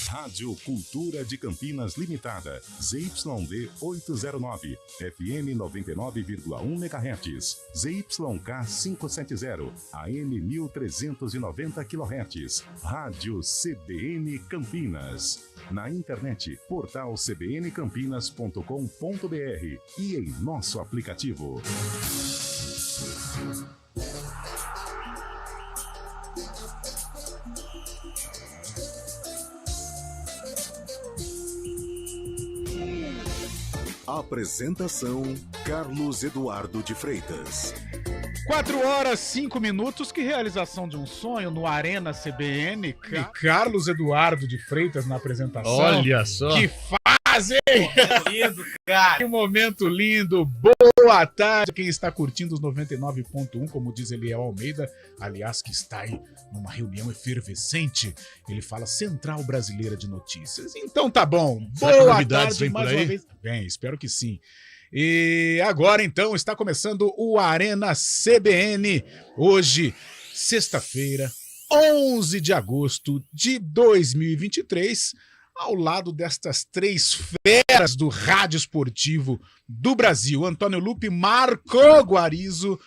Rádio Cultura de Campinas Limitada, ZYD 809, FM 99,1 MHz, ZYK 570, AM 1390 kHz, Rádio CBN Campinas. Na internet, portal cbncampinas.com.br e em nosso aplicativo. Apresentação: Carlos Eduardo de Freitas. 4h05, que realização de um sonho no Arena CBN. E Carlos Eduardo de Freitas na apresentação. Olha só. Que fase! Lindo, cara. Que momento lindo. Boa tarde. Quem está curtindo os 99.1, como diz Eliel Almeida, aliás, que está aí numa reunião efervescente. Ele fala Central Brasileira de Notícias. Então tá bom. Boa tarde mais uma vez. Bem, espero que sim. E agora, então, está começando o Arena CBN. Hoje, sexta-feira, 11 de agosto de 2023, ao lado destas três feras do rádio esportivo do Brasil. Antônio Lupe, Marco Guarizo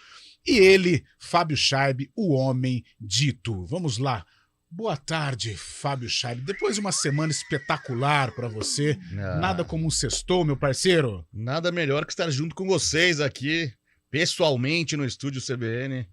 e ele, Fábio Chaib, o homem dito. Vamos lá. Boa tarde, Fábio Chaib. Depois de uma semana espetacular para você, nada como um sextou, meu parceiro. Nada melhor que estar junto com vocês aqui, pessoalmente no estúdio CBN.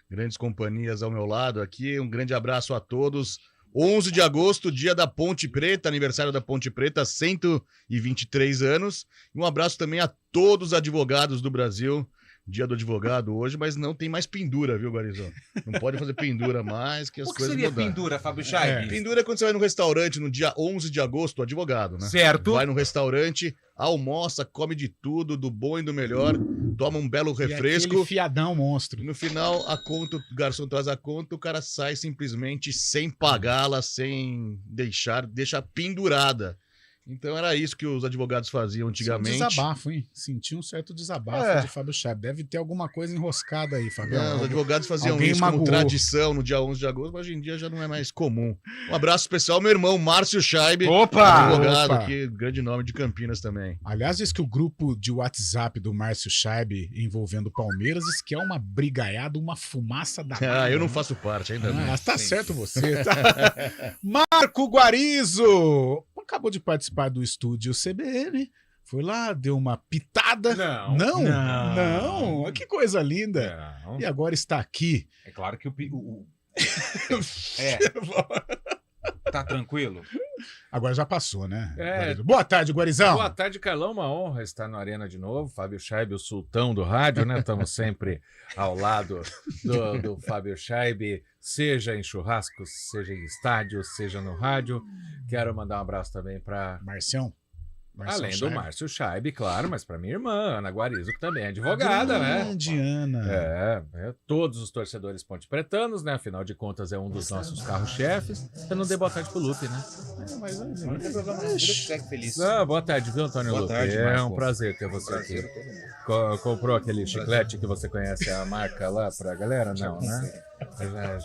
Grandes companhias ao meu lado aqui. Um grande abraço a todos. 11 de agosto, dia da Ponte Preta, aniversário da Ponte Preta, 123 anos. E um abraço também a todos os advogados do Brasil. Dia do advogado hoje, mas não tem mais pendura, viu, Guarizão? Não pode fazer pendura mais, que as coisas mudaram. O que seria pendura, Fábio Chaib? Pendura é quando você vai no restaurante no dia 11 de agosto, advogado, né? Certo. Vai no restaurante, almoça, come de tudo, do bom e do melhor, toma um belo refresco. E aquele fiadão monstro. No final, a conta, o garçom traz a conta, o cara sai simplesmente sem pagá-la, sem deixa pendurada. Então era isso que os advogados faziam antigamente. Um desabafo, hein? Senti um certo desabafo de Fábio Chaib. Deve ter alguma coisa enroscada aí, Fábio. Não, os advogados faziam isso como tradição no dia 11 de agosto, mas hoje em dia já não é mais comum. Um abraço especial ao meu irmão Márcio Chaib, advogado aqui, grande nome de Campinas também. Aliás, diz que o grupo de WhatsApp do Márcio Chaib envolvendo o Palmeiras diz que é uma brigaiada, uma fumaça da... eu não faço parte ainda. Tá certo você. Tá? Marco Guarizo! Acabou de participar do estúdio CBN, foi lá, deu uma pitada. Não. Que coisa linda. Não. E agora está aqui. É claro que Tá tranquilo? Agora já passou, né? Boa tarde, Guarizão. Boa tarde, Carlão. Uma honra estar no Arena de novo. Fábio Chaib, o sultão do rádio, né? Estamos sempre ao lado do Fábio Chaib, seja em churrascos, seja em estádios, seja no rádio. Quero mandar um abraço também para Marcião. Além do Márcio Chaib, claro, mas para minha irmã, Ana Guarizo, que também é advogada, grande, né? Ana. Todos os torcedores pontepretanos, né? Afinal de contas, é um dos nossos carro-chefes. Eu não dei boa tarde pro Lupe, né? Feliz. Boa tarde, viu, Antônio Lupe? É um prazer ter você aqui. Comprou aquele chiclete que você conhece a marca lá pra galera? Não, né?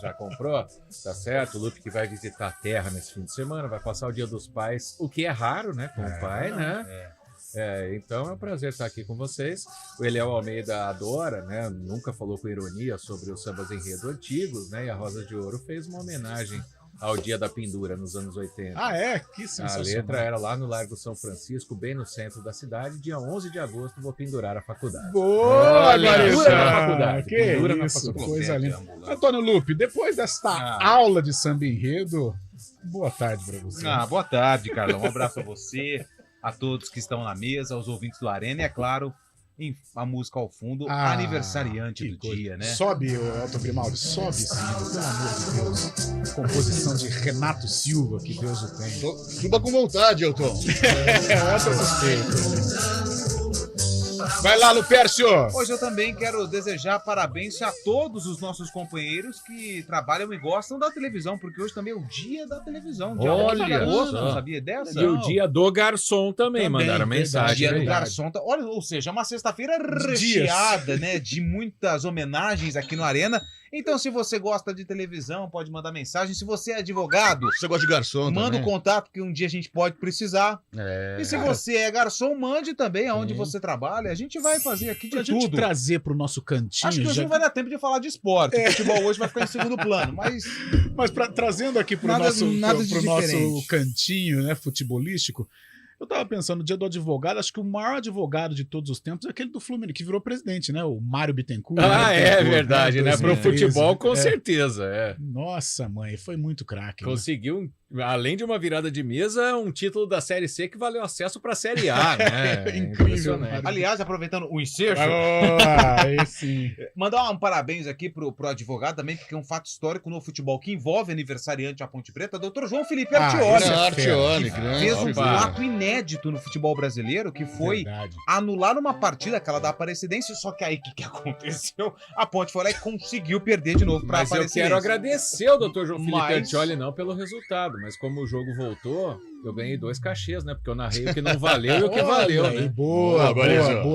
Já comprou? Tá certo. O Lupe que vai visitar a terra nesse fim de semana, vai passar o Dia dos Pais, o que é raro, né? Com o pai, né? Então é um prazer estar aqui com vocês. O Eliel Almeida adora, né? Nunca falou com ironia sobre os sambas enredo antigos, né? E a Rosa de Ouro fez uma homenagem ao Dia da Pendura nos anos 80. Que sensacional. A letra era lá no Largo São Francisco, bem no centro da cidade. Dia 11 de agosto vou pendurar a faculdade. Boa, pendura na faculdade. Pendura na faculdade. Coisa linda. Antônio Lupe, depois desta aula de samba enredo, boa tarde para você. Boa tarde, Carlão. Um abraço a você, a todos que estão na mesa, aos ouvintes do Arena e, é claro, a música ao fundo, aniversariante do dia, né? Sobe, Elton Grimaldi, sobe, Silvio, pelo amor de Deus. Composição de Renato Silva, que Deus o tem. Suba com vontade, Elton. Essa eu respeito. Vai lá, Lupércio! Hoje eu também quero desejar parabéns a todos os nossos companheiros que trabalham e gostam da televisão, porque hoje também é o dia da televisão. Dia Olha, não sabia dessa? E o dia do garçom também mandaram mensagem. Dia do garçom. Olha, ou seja, uma sexta-feira recheada, né, de muitas homenagens aqui no Arena. Então, se você gosta de televisão, pode mandar mensagem. Se você é advogado, você gosta de garçom manda também. o contato que um dia a gente pode precisar. E se você é garçom, mande também aonde você trabalha. A gente vai fazer aqui de pra tudo. gente trazer pro nosso cantinho. Acho que hoje não vai dar tempo de falar de esporte. O futebol hoje vai ficar em segundo plano. Mas trazendo aqui pro nosso cantinho, né, futebolístico, eu tava pensando, no dia do advogado, acho que o maior advogado de todos os tempos é aquele do Fluminense, que virou presidente, né? O Mário Bittencourt. É verdade, né? Pro futebol, com certeza. Nossa, mãe, foi muito craque. Conseguiu, além de uma virada de mesa, um título da Série C que valeu acesso pra Série A, né? Incrível. Aliás, aproveitando o ensejo, mandar um parabéns aqui pro advogado também, porque é um fato histórico no futebol que envolve aniversariante a Ponte Preta, Dr. João Felipe Artioli. Fez um ato inédito no futebol brasileiro, que foi anular uma partida, aquela da Aparecidense, só que aí o que aconteceu? A Ponte foi lá e conseguiu perder de novo pra Aparecidense. Mas eu quero agradecer ao Dr. João Felipe Artioli, não pelo resultado, mas como o jogo voltou, eu ganhei 2 cachês, né? Porque eu narrei o que não valeu e o que valeu, né? Boa,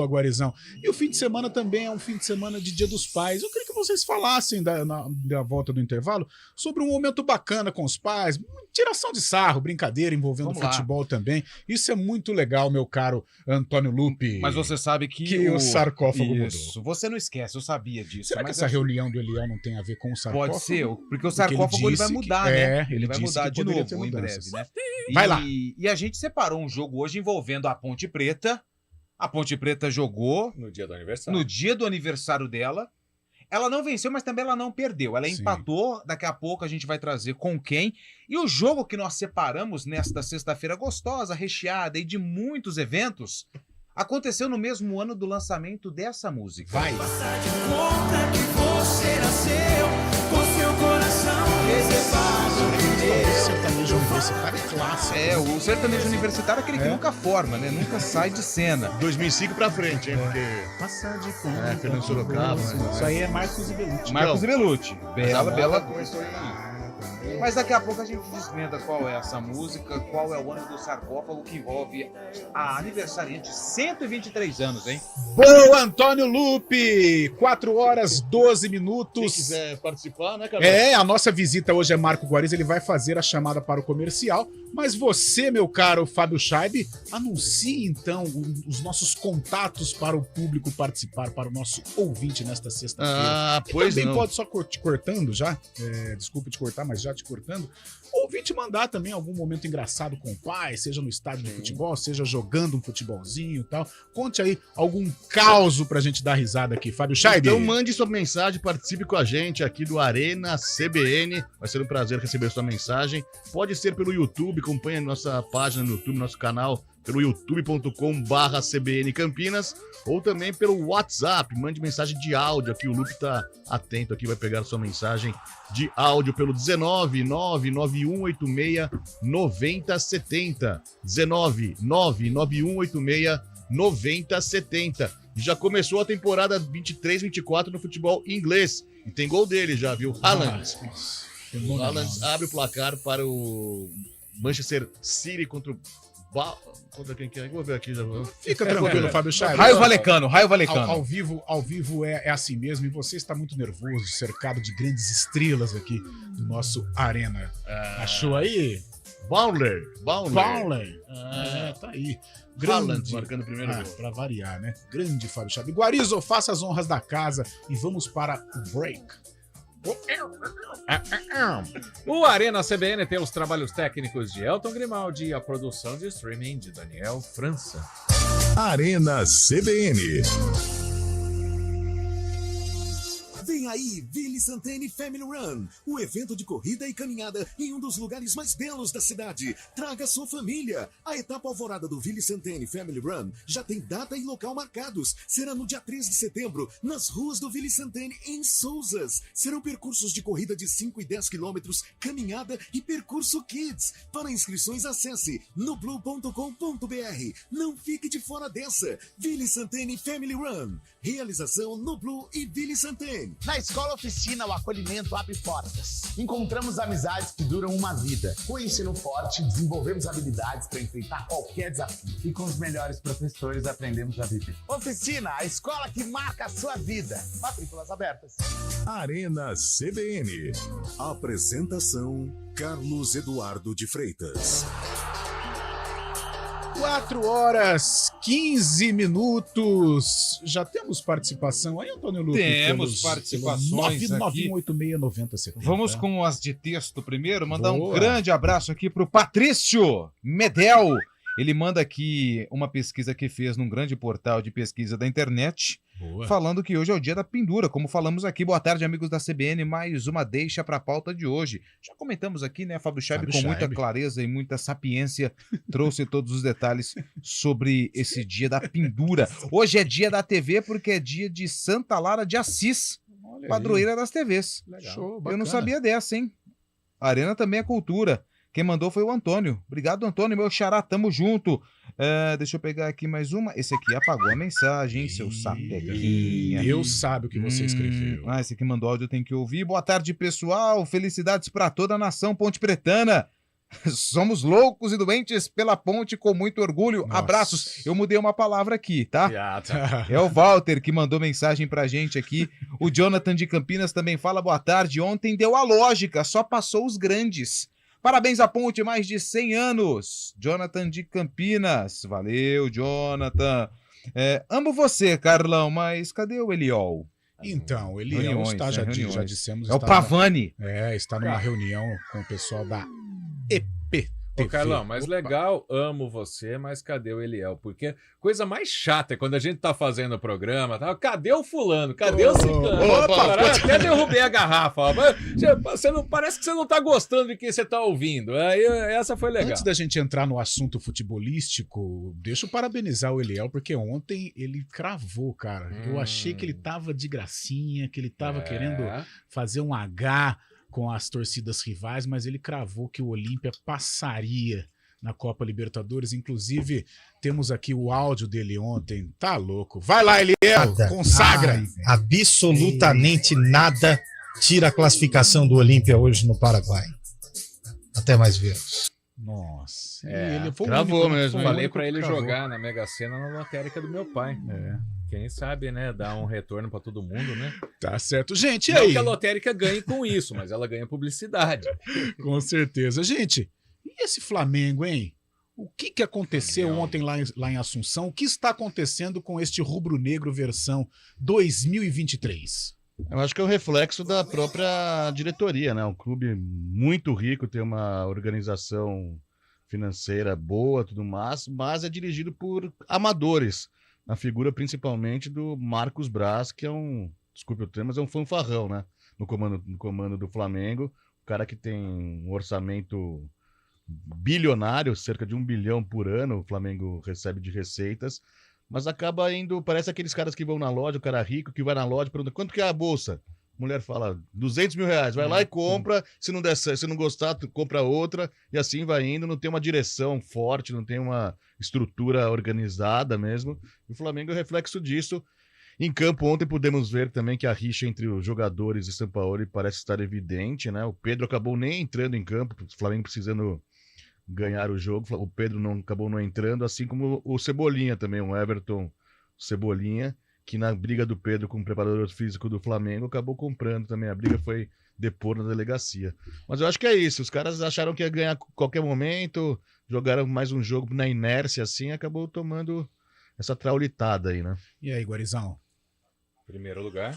Guarizão. E o fim de semana também é um fim de semana de Dia dos Pais. Eu queria que vocês falassem da volta do intervalo sobre um momento bacana com os pais, tiração de sarro, brincadeira envolvendo futebol também. Isso é muito legal, meu caro Antônio Lupi. Mas você sabe que o sarcófago mudou. Você não esquece, eu sabia disso. Será que essa reunião do Eliel não tem a ver com o sarcófago? Pode ser, porque o sarcófago ele vai mudar, né? Ele vai mudar de novo em breve, né? Vai lá. E a gente separou um jogo hoje envolvendo a Ponte Preta. A Ponte Preta jogou no dia do aniversário dela. Ela não venceu, mas também ela não perdeu. Ela empatou. Daqui a pouco a gente vai trazer com quem. E o jogo que nós separamos nesta sexta-feira gostosa, recheada e de muitos eventos, aconteceu no mesmo ano do lançamento dessa música. Vai! Passar de conta que você nasceu com seu coração reservado. O sertanejo universitário é clássico. O sertanejo universitário é aquele que nunca forma, né? Nunca sai de cena. 2005 pra frente, hein? Porque... Passar de conta. Fernando Sorocaba, né? Isso aí é Marcos e Belucci. Marcos e Belucci. Bela coisa. Mas daqui a pouco a gente desvenda qual é essa música, qual é o ano do sarcófago que envolve a aniversariante de 123 anos, hein? Boa, Antônio Lupi! 4 horas, 12 minutos. Quem quiser participar, né, cara? A nossa visita hoje é Marco Guariz, ele vai fazer a chamada para o comercial, mas você, meu caro Fábio Scheib, anuncie então os nossos contatos para o público participar, para o nosso ouvinte nesta sexta-feira. Pois também não. pode só te cortando já, desculpa te cortar, mas já te cortando, ouvir te mandar também algum momento engraçado com o pai, seja no estádio de futebol, seja jogando um futebolzinho e tal. Conte aí algum caos pra gente dar risada aqui, Fábio Scheib. Então mande sua mensagem, participe com a gente aqui do Arena CBN, vai ser um prazer receber sua mensagem. Pode ser pelo YouTube, acompanhe a nossa página no YouTube, nosso canal, pelo youtube.com/CBN Campinas, ou também pelo WhatsApp, mande mensagem de áudio aqui, o Lupe tá atento aqui, vai pegar a sua mensagem de áudio pelo 19991869070, 19991869070. Já começou a temporada 23-24 no futebol inglês, e tem gol dele já, viu? Haaland. O Haaland abre o placar para o Manchester City contra quem que é? Vou ver aqui já. Fica tranquilo, Fábio Scheib. Raio Valecano. Ao vivo é assim mesmo, e você está muito nervoso, cercado de grandes estrelas aqui do nosso Arena. Achou aí? Bowler. Tá aí. Haaland marcando o primeiro gol. Pra variar, né? Grande Fábio Scheib. Guarizo, faça as honras da casa e vamos para o break. O Arena CBN tem os trabalhos técnicos de Elton Grimaldi e a produção de streaming de Daniel França. Arena CBN. Vem aí, Ville Santene Family Run, o evento de corrida e caminhada em um dos lugares mais belos da cidade. Traga sua família. A etapa alvorada do Ville Santene Family Run já tem data e local marcados. Será no dia 3 de setembro, nas ruas do Ville Santene, em Souzas. Serão percursos de corrida de 5 e 10 quilômetros, caminhada e percurso Kids. Para inscrições, acesse noblu.com.br. Não fique de fora dessa. Ville Santene Family Run. Realização Noblu e Ville Santene. Na Escola Oficina, o acolhimento abre portas. Encontramos amizades que duram uma vida. Com o ensino forte, desenvolvemos habilidades para enfrentar qualquer desafio. E com os melhores professores, aprendemos a viver. Oficina, a escola que marca a sua vida. Matrículas abertas. Arena CBN. Apresentação: Carlos Eduardo de Freitas. 4h15. Já temos participação aí, Antônio Luque? Temos participações 991869070. Vamos com as de texto primeiro. Mandar um grande abraço aqui pro Patrício Medel. Ele manda aqui uma pesquisa que fez num grande portal de pesquisa da internet, falando que hoje é o dia da pendura, como falamos aqui. Boa tarde, amigos da CBN, mais uma deixa para a pauta de hoje. Já comentamos aqui, né, Fábio Scheib, com muita clareza e muita sapiência, trouxe todos os detalhes sobre esse dia da pendura. Hoje é dia da TV porque é dia de Santa Lara de Assis, padroeira das TVs. Legal. Show, eu não sabia dessa, hein? A Arena também é cultura. Quem mandou foi o Antônio. Obrigado, Antônio, meu xará, tamo junto. Deixa eu pegar aqui mais uma. Esse aqui apagou a mensagem, seu sapequinha. Deus sabe o que você escreveu. Esse aqui mandou áudio, eu tenho que ouvir. Boa tarde, pessoal. Felicidades para toda a nação ponte pretana. Somos loucos e doentes pela ponte com muito orgulho. Nossa. Abraços. Eu mudei uma palavra aqui, tá? É o Walter que mandou mensagem pra gente aqui. O Jonathan de Campinas também fala boa tarde. Ontem deu a lógica, só passou os grandes. Parabéns à ponte, mais de 100 anos. Jonathan de Campinas. Valeu, Jonathan. Amo você, Carlão, mas cadê o Eliol? Então, o Eliol está, já dissemos... É o Pavani. Está numa reunião com o pessoal da EP. Ô, Carlão, mas legal, amo você, mas cadê o Eliel? Porque coisa mais chata é quando a gente tá fazendo o programa, tá? Cadê o fulano? Cadê o ciclano? Até derrubei a garrafa. Você não, parece que você não tá gostando de quem você tá ouvindo. Essa foi legal. Antes da gente entrar no assunto futebolístico, deixa eu parabenizar o Eliel, porque ontem ele cravou, cara. Eu achei que ele tava de gracinha, que ele tava querendo fazer um H com as torcidas rivais, mas ele cravou que o Olímpia passaria na Copa Libertadores. Inclusive, temos aqui o áudio dele ontem. Tá louco. Vai lá, Eliel, consagra. Absolutamente nada tira a classificação do Olímpia hoje no Paraguai. Até mais ver. Nossa. Ele foi cravou mesmo. Falei pra ele jogar na Mega Sena na lotérica do meu pai. Quem sabe, né? Dar um retorno pra todo mundo, né? Tá certo. Gente, e não aí? Que a lotérica ganhe com isso, mas ela ganha publicidade. Com certeza. Gente, e esse Flamengo, hein? O que aconteceu ontem lá em Assunção? O que está acontecendo com este rubro-negro versão 2023? Eu acho que é o reflexo da própria diretoria, né? Um clube muito rico, tem uma organização financeira boa, tudo mais, mas é dirigido por amadores. Na figura principalmente do Marcos Braz, que é desculpe o termo, mas é um fanfarrão, né? No comando do Flamengo, o cara que tem um orçamento bilionário, cerca de 1 bilhão por ano, o Flamengo recebe de receitas, mas acaba indo, parece aqueles caras que vão na loja, o cara rico que vai na loja, pergunta, quanto que é a bolsa? A mulher fala, 200 mil reais, vai lá e compra, se não der certo, se não gostar, tu compra outra, e assim vai indo, não tem uma direção forte, não tem uma estrutura organizada mesmo, e o Flamengo é reflexo disso. Em campo ontem pudemos ver também que a rixa entre os jogadores e Sampaoli parece estar evidente, né? O Pedro acabou nem entrando em campo, o Flamengo precisando ganhar o jogo, o Pedro acabou não entrando, assim como o Cebolinha também, o Everton Cebolinha, que na briga do Pedro com o preparador físico do Flamengo acabou comprando também. A briga foi depor na delegacia. Mas eu acho que é isso. Os caras acharam que ia ganhar a qualquer momento, jogaram mais um jogo na inércia, assim, acabou tomando essa traulitada aí, né? E aí, Guarizão? Primeiro lugar.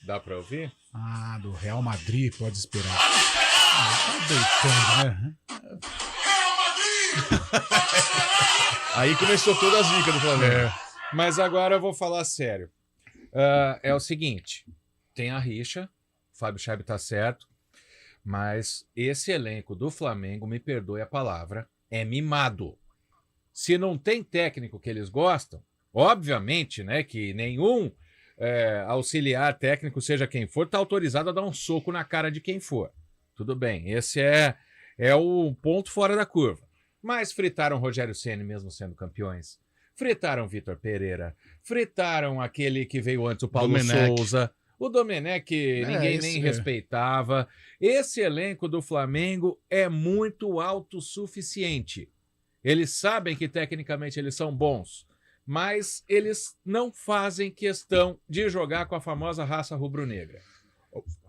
Dá pra ouvir? Do Real Madrid, pode esperar. Tá deitando, né? Real Madrid! Aí começou toda a zica do Flamengo. Mas agora eu vou falar sério. É o seguinte, tem a rixa, o Fábio Scheib tá certo, mas esse elenco do Flamengo, me perdoe a palavra, é mimado. Se não tem técnico que eles gostam, obviamente, né, que nenhum auxiliar técnico, seja quem for, tá autorizado a dar um soco na cara de quem for. Tudo bem, esse é o ponto fora da curva. Mas fritaram Rogério Ceni mesmo sendo campeões. Fritaram Vitor Pereira, fritaram aquele que veio antes, o Paulo Souza, O Domenech ninguém nem respeitava. Esse elenco do Flamengo é muito autossuficiente. Eles sabem que tecnicamente eles são bons, mas eles não fazem questão de jogar com a famosa raça rubro-negra.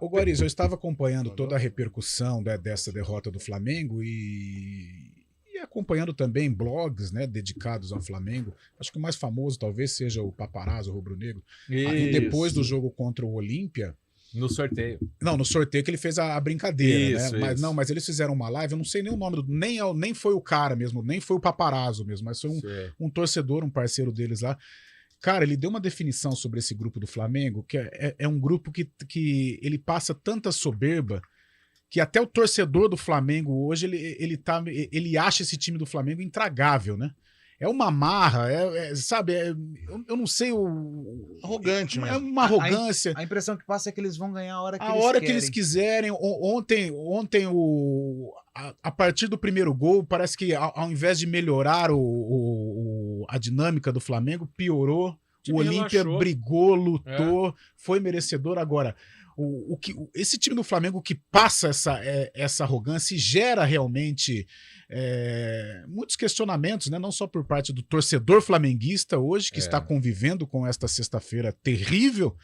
Ô Guariz, eu estava acompanhando toda a repercussão dessa derrota do Flamengo e acompanhando também blogs, né, dedicados ao Flamengo. Acho que o mais famoso talvez seja o Paparazzo Rubro-Negro. E depois do jogo contra o Olímpia... No sorteio. Não, no sorteio que ele fez a brincadeira, né? Mas eles fizeram uma live, eu não sei nem o nome, nem foi o cara mesmo, nem foi o Paparazzo mesmo, mas foi um torcedor, um parceiro deles lá. Cara, ele deu uma definição sobre esse grupo do Flamengo, que é um grupo que ele passa tanta soberba que até o torcedor do Flamengo hoje, ele acha esse time do Flamengo intragável, né? É uma marra, sabe? Eu não sei arrogante, é uma arrogância. A impressão que passa é que eles vão ganhar a hora que eles quiserem. Ontem a partir do primeiro gol, parece que ao invés de melhorar a dinâmica do Flamengo, piorou. O Olímpia brigou, lutou, foi merecedor. Agora, esse time do Flamengo que passa essa arrogância e gera realmente muitos questionamentos, né? Não só por parte do torcedor flamenguista hoje, que está convivendo com esta sexta-feira terrível,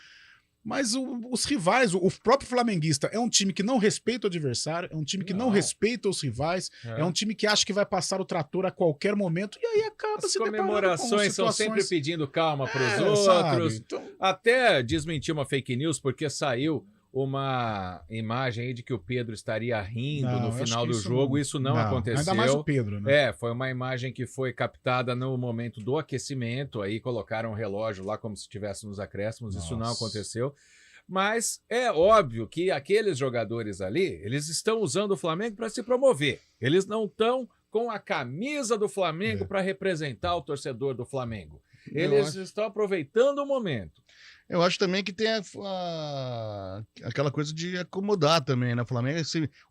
mas os rivais, o próprio flamenguista é um time que não respeita o adversário, é um time que não respeita os rivais, é um time que acha que vai passar o trator a qualquer momento e aí acaba se deparando com comemorações são sempre pedindo calma para os outros. Então... Até desmentir uma fake news porque saiu uma imagem aí de que o Pedro estaria rindo no final do jogo. Isso não aconteceu. Ainda mais o Pedro, né? Foi uma imagem que foi captada no momento do aquecimento, aí colocaram um relógio lá como se estivesse nos acréscimos. Isso não aconteceu. Mas é óbvio que aqueles jogadores ali, eles estão usando o Flamengo para se promover. Eles não estão com a camisa do Flamengo para representar o torcedor do Flamengo. Eles estão aproveitando o momento. Eu acho também que tem aquela coisa de acomodar também, né? O Flamengo,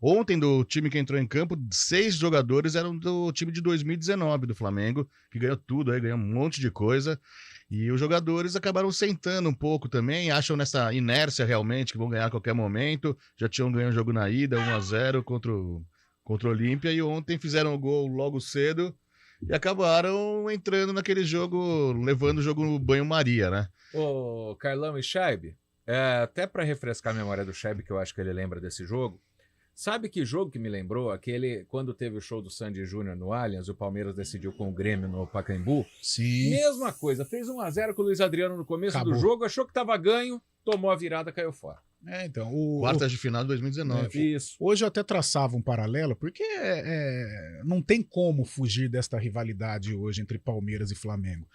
ontem, do time que entrou em campo, 6 jogadores eram do time de 2019 do Flamengo, que ganhou tudo, aí ganhou um monte de coisa. E os jogadores acabaram sentando um pouco também, acham nessa inércia realmente que vão ganhar a qualquer momento. Já tinham ganho o jogo na ida, 1-0 contra o Olímpia, e ontem fizeram o gol logo cedo e acabaram entrando naquele jogo, levando o jogo no banho-maria, né? Ô, Carlão e Scheib, até para refrescar a memória do Scheib, que eu acho que ele lembra desse jogo, sabe que jogo que me lembrou? Aquele, quando teve o show do Sandy Júnior no Allianz, o Palmeiras decidiu com o Grêmio no Pacaembu. Sim. Mesma coisa, fez 1-0 com o Luiz Adriano no começo do jogo, achou que estava ganho, tomou a virada, caiu fora. Então, quartas de final de 2019. Isso. Hoje eu até traçava um paralelo, porque não tem como fugir desta rivalidade hoje entre Palmeiras e Flamengo.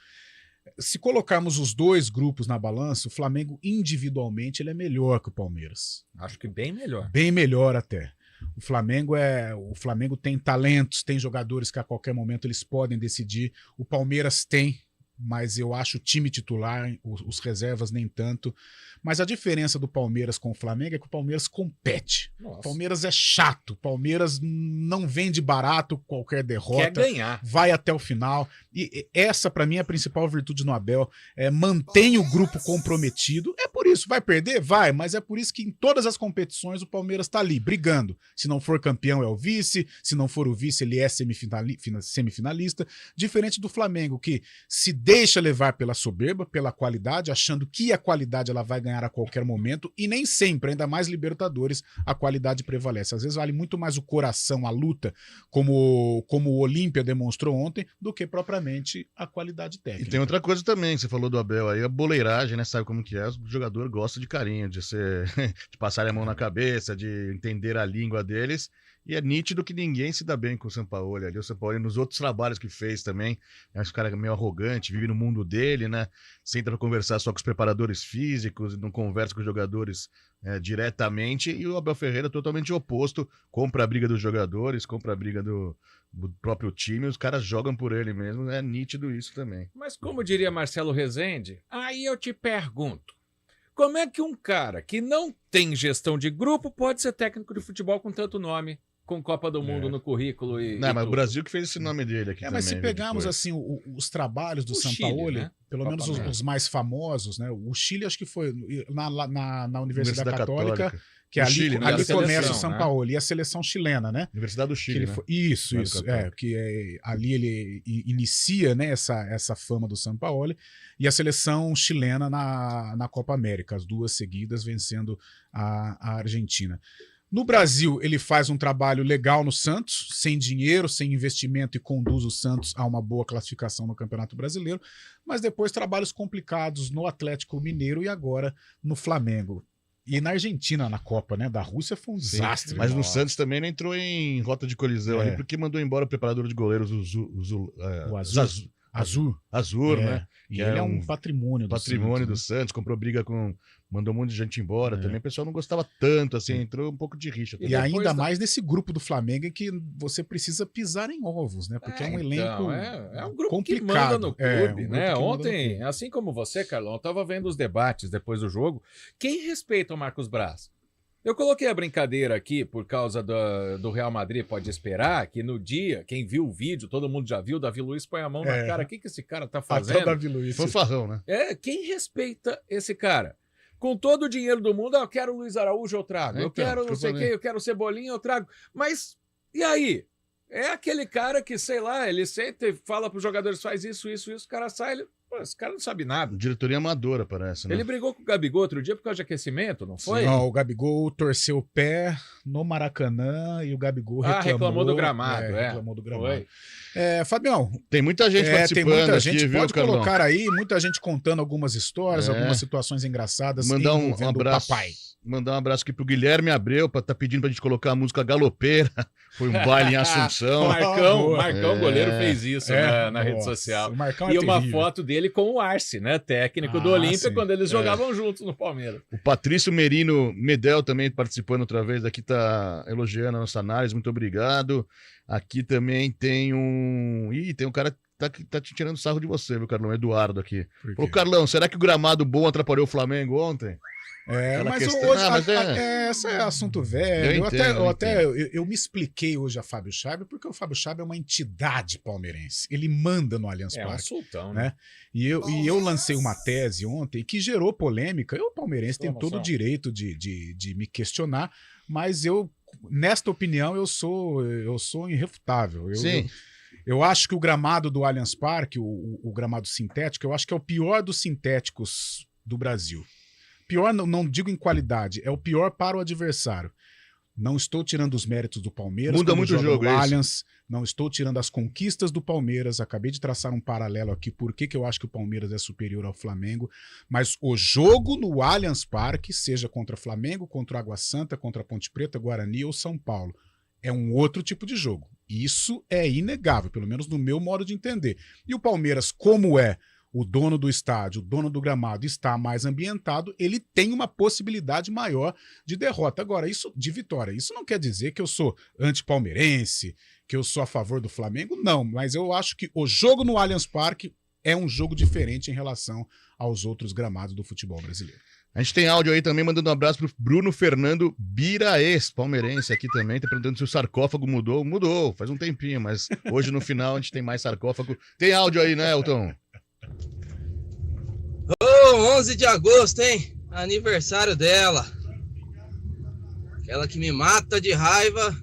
Se colocarmos os dois grupos na balança, o Flamengo individualmente ele é melhor que o Palmeiras. Acho que bem melhor. Bem melhor até. O Flamengo tem talentos, tem jogadores que a qualquer momento eles podem decidir. O Palmeiras tem, mas eu acho o time titular, os reservas nem tanto. Mas a diferença do Palmeiras com o Flamengo é que o Palmeiras compete. O Palmeiras é chato, o Palmeiras não vende barato qualquer derrota. Quer ganhar. Vai até o final. E essa, para mim, é a principal virtude no Abel. Mantém o grupo comprometido. É por isso, vai perder? Vai, mas é por isso que em todas as competições o Palmeiras está ali, brigando. Se não for campeão, é o vice. Se não for o vice, ele é semifinalista. Diferente do Flamengo, que se deixa levar pela soberba, pela qualidade, achando que a qualidade ela vai ganhar a qualquer momento, e nem sempre, ainda mais Libertadores, a qualidade prevalece. Às vezes vale muito mais o coração, a luta, como o Olímpia demonstrou ontem, do que propriamente a qualidade técnica. E tem outra coisa também, que você falou do Abel aí, a boleiragem, né? Sabe como que é? O jogador gosta de carinho, de passar a mão na cabeça, de entender a língua deles. E é nítido que ninguém se dá bem com o Sampaoli ali. O Sampaoli, nos outros trabalhos que fez também, acho que o cara é meio arrogante, vive no mundo dele, né? Senta pra conversar só com os preparadores físicos, não conversa com os jogadores diretamente. E o Abel Ferreira é totalmente oposto. Compra a briga dos jogadores, compra a briga do próprio time. Os caras jogam por ele mesmo. É nítido isso também. Mas como diria Marcelo Rezende, aí eu te pergunto. Como é que um cara que não tem gestão de grupo pode ser técnico de futebol com tanto nome com Copa do Mundo no currículo Não, mas o Brasil que fez esse nome dele aqui também. Mas se pegarmos assim os trabalhos do Sampaoli, né? Pelo menos os mais famosos, né? O Chile acho que foi na Universidade Católica, que ali, Chile, ali começa o Sampaoli, e a seleção chilena, né? Universidade do Chile, né? Isso, ali ele inicia, né, essa fama do Sampaoli, e a seleção chilena na Copa América, as duas seguidas vencendo a Argentina. No Brasil, ele faz um trabalho legal no Santos, sem dinheiro, sem investimento, e conduz o Santos a uma boa classificação no Campeonato Brasileiro, mas depois trabalhos complicados no Atlético Mineiro e agora no Flamengo. E na Argentina, na Copa, né? Da Rússia foi um desastre. Mas no Santos também não entrou em rota de colisão ali, porque mandou embora o preparador de goleiros, Azul, né? E ele é um patrimônio do Santos, comprou briga mandou um monte de gente embora também. O pessoal não gostava tanto, assim, entrou um pouco de rixa. E ainda mais nesse grupo do Flamengo em que você precisa pisar em ovos, né? Porque é um elenco é um grupo complicado. Que manda no clube, né? Ontem, assim como você, Carlão, eu tava vendo os debates depois do jogo. Quem respeita o Marcos Braz? Eu coloquei a brincadeira aqui por causa do Real Madrid pode esperar, que no dia, quem viu o vídeo, todo mundo já viu, o Davi Luiz põe a mão na cara. O que esse cara tá fazendo? Até o Davi Luiz. Fanfarrão, né? Quem respeita esse cara? Com todo o dinheiro do mundo, eu quero o Luiz Araújo, eu trago. Eu quero não sei quem, eu quero o Cebolinha, eu trago. Mas, e aí? É aquele cara que, sei lá, ele senta e fala pros jogadores, faz isso, o cara sai, esse cara não sabe nada. Diretoria amadora, parece, né? Ele brigou com o Gabigol outro dia por causa de aquecimento, não foi? Não, o Gabigol torceu o pé no Maracanã e o Gabigol reclamou do gramado. Reclamou do gramado. Fabião, tem muita gente participando. Tem muita gente, aqui, pode viu, colocar Carlão? Aí, muita gente contando algumas histórias, algumas situações engraçadas. Mandar um abraço. Papai. Mandar um abraço aqui pro Guilherme Abreu, tá pedindo pra gente colocar a música Galopeira. Foi um baile em Assunção. Marcão goleiro fez isso na rede social. E uma foto dele com o Arce, né? Técnico do Olímpia, quando eles jogavam juntos no Palmeiras. O Patrício Merino Medel também participando outra vez. Aqui tá elogiando a nossa análise. Muito obrigado. Aqui também tem um... tem um cara que tá te tirando sarro de você, viu, Carlão? Eduardo aqui. Ô, Carlão, será que o gramado bom atrapalhou o Flamengo ontem? Mas hoje esse é assunto velho. Eu me expliquei hoje a Fábio Schaiber, porque o Fábio Schaiber é uma entidade palmeirense. Ele manda no Allianz Parque. É um sultão, né? E eu lancei uma tese ontem que gerou polêmica. O palmeirense tem todo o direito de me questionar, mas nesta opinião, eu sou irrefutável. Eu acho que o gramado do Allianz Parque, o gramado sintético, eu acho que é o pior dos sintéticos do Brasil. Pior, não digo em qualidade, é o pior para o adversário. Não estou tirando os méritos do Palmeiras. Muda muito o jogo, Allianz, não estou tirando as conquistas do Palmeiras. Acabei de traçar um paralelo aqui, porque eu acho que o Palmeiras é superior ao Flamengo. Mas o jogo no Allianz Parque, seja contra Flamengo, contra Água Santa, contra Ponte Preta, Guarani ou São Paulo, é um outro tipo de jogo. Isso é inegável, pelo menos no meu modo de entender. E o Palmeiras, como é o dono do estádio, o dono do gramado, está mais ambientado, ele tem uma possibilidade maior de derrota. Agora, isso de vitória. Isso não quer dizer que eu sou anti-palmeirense, que eu sou a favor do Flamengo, não. Mas eu acho que o jogo no Allianz Parque é um jogo diferente em relação aos outros gramados do futebol brasileiro. A gente tem áudio aí também, mandando um abraço pro Bruno Fernando Biraes, palmeirense aqui também, tá perguntando se o sarcófago mudou. Mudou, faz um tempinho, mas hoje no final a gente tem mais sarcófago. Tem áudio aí, né, Elton? 11 de agosto, hein? Aniversário dela. Aquela que me mata de raiva,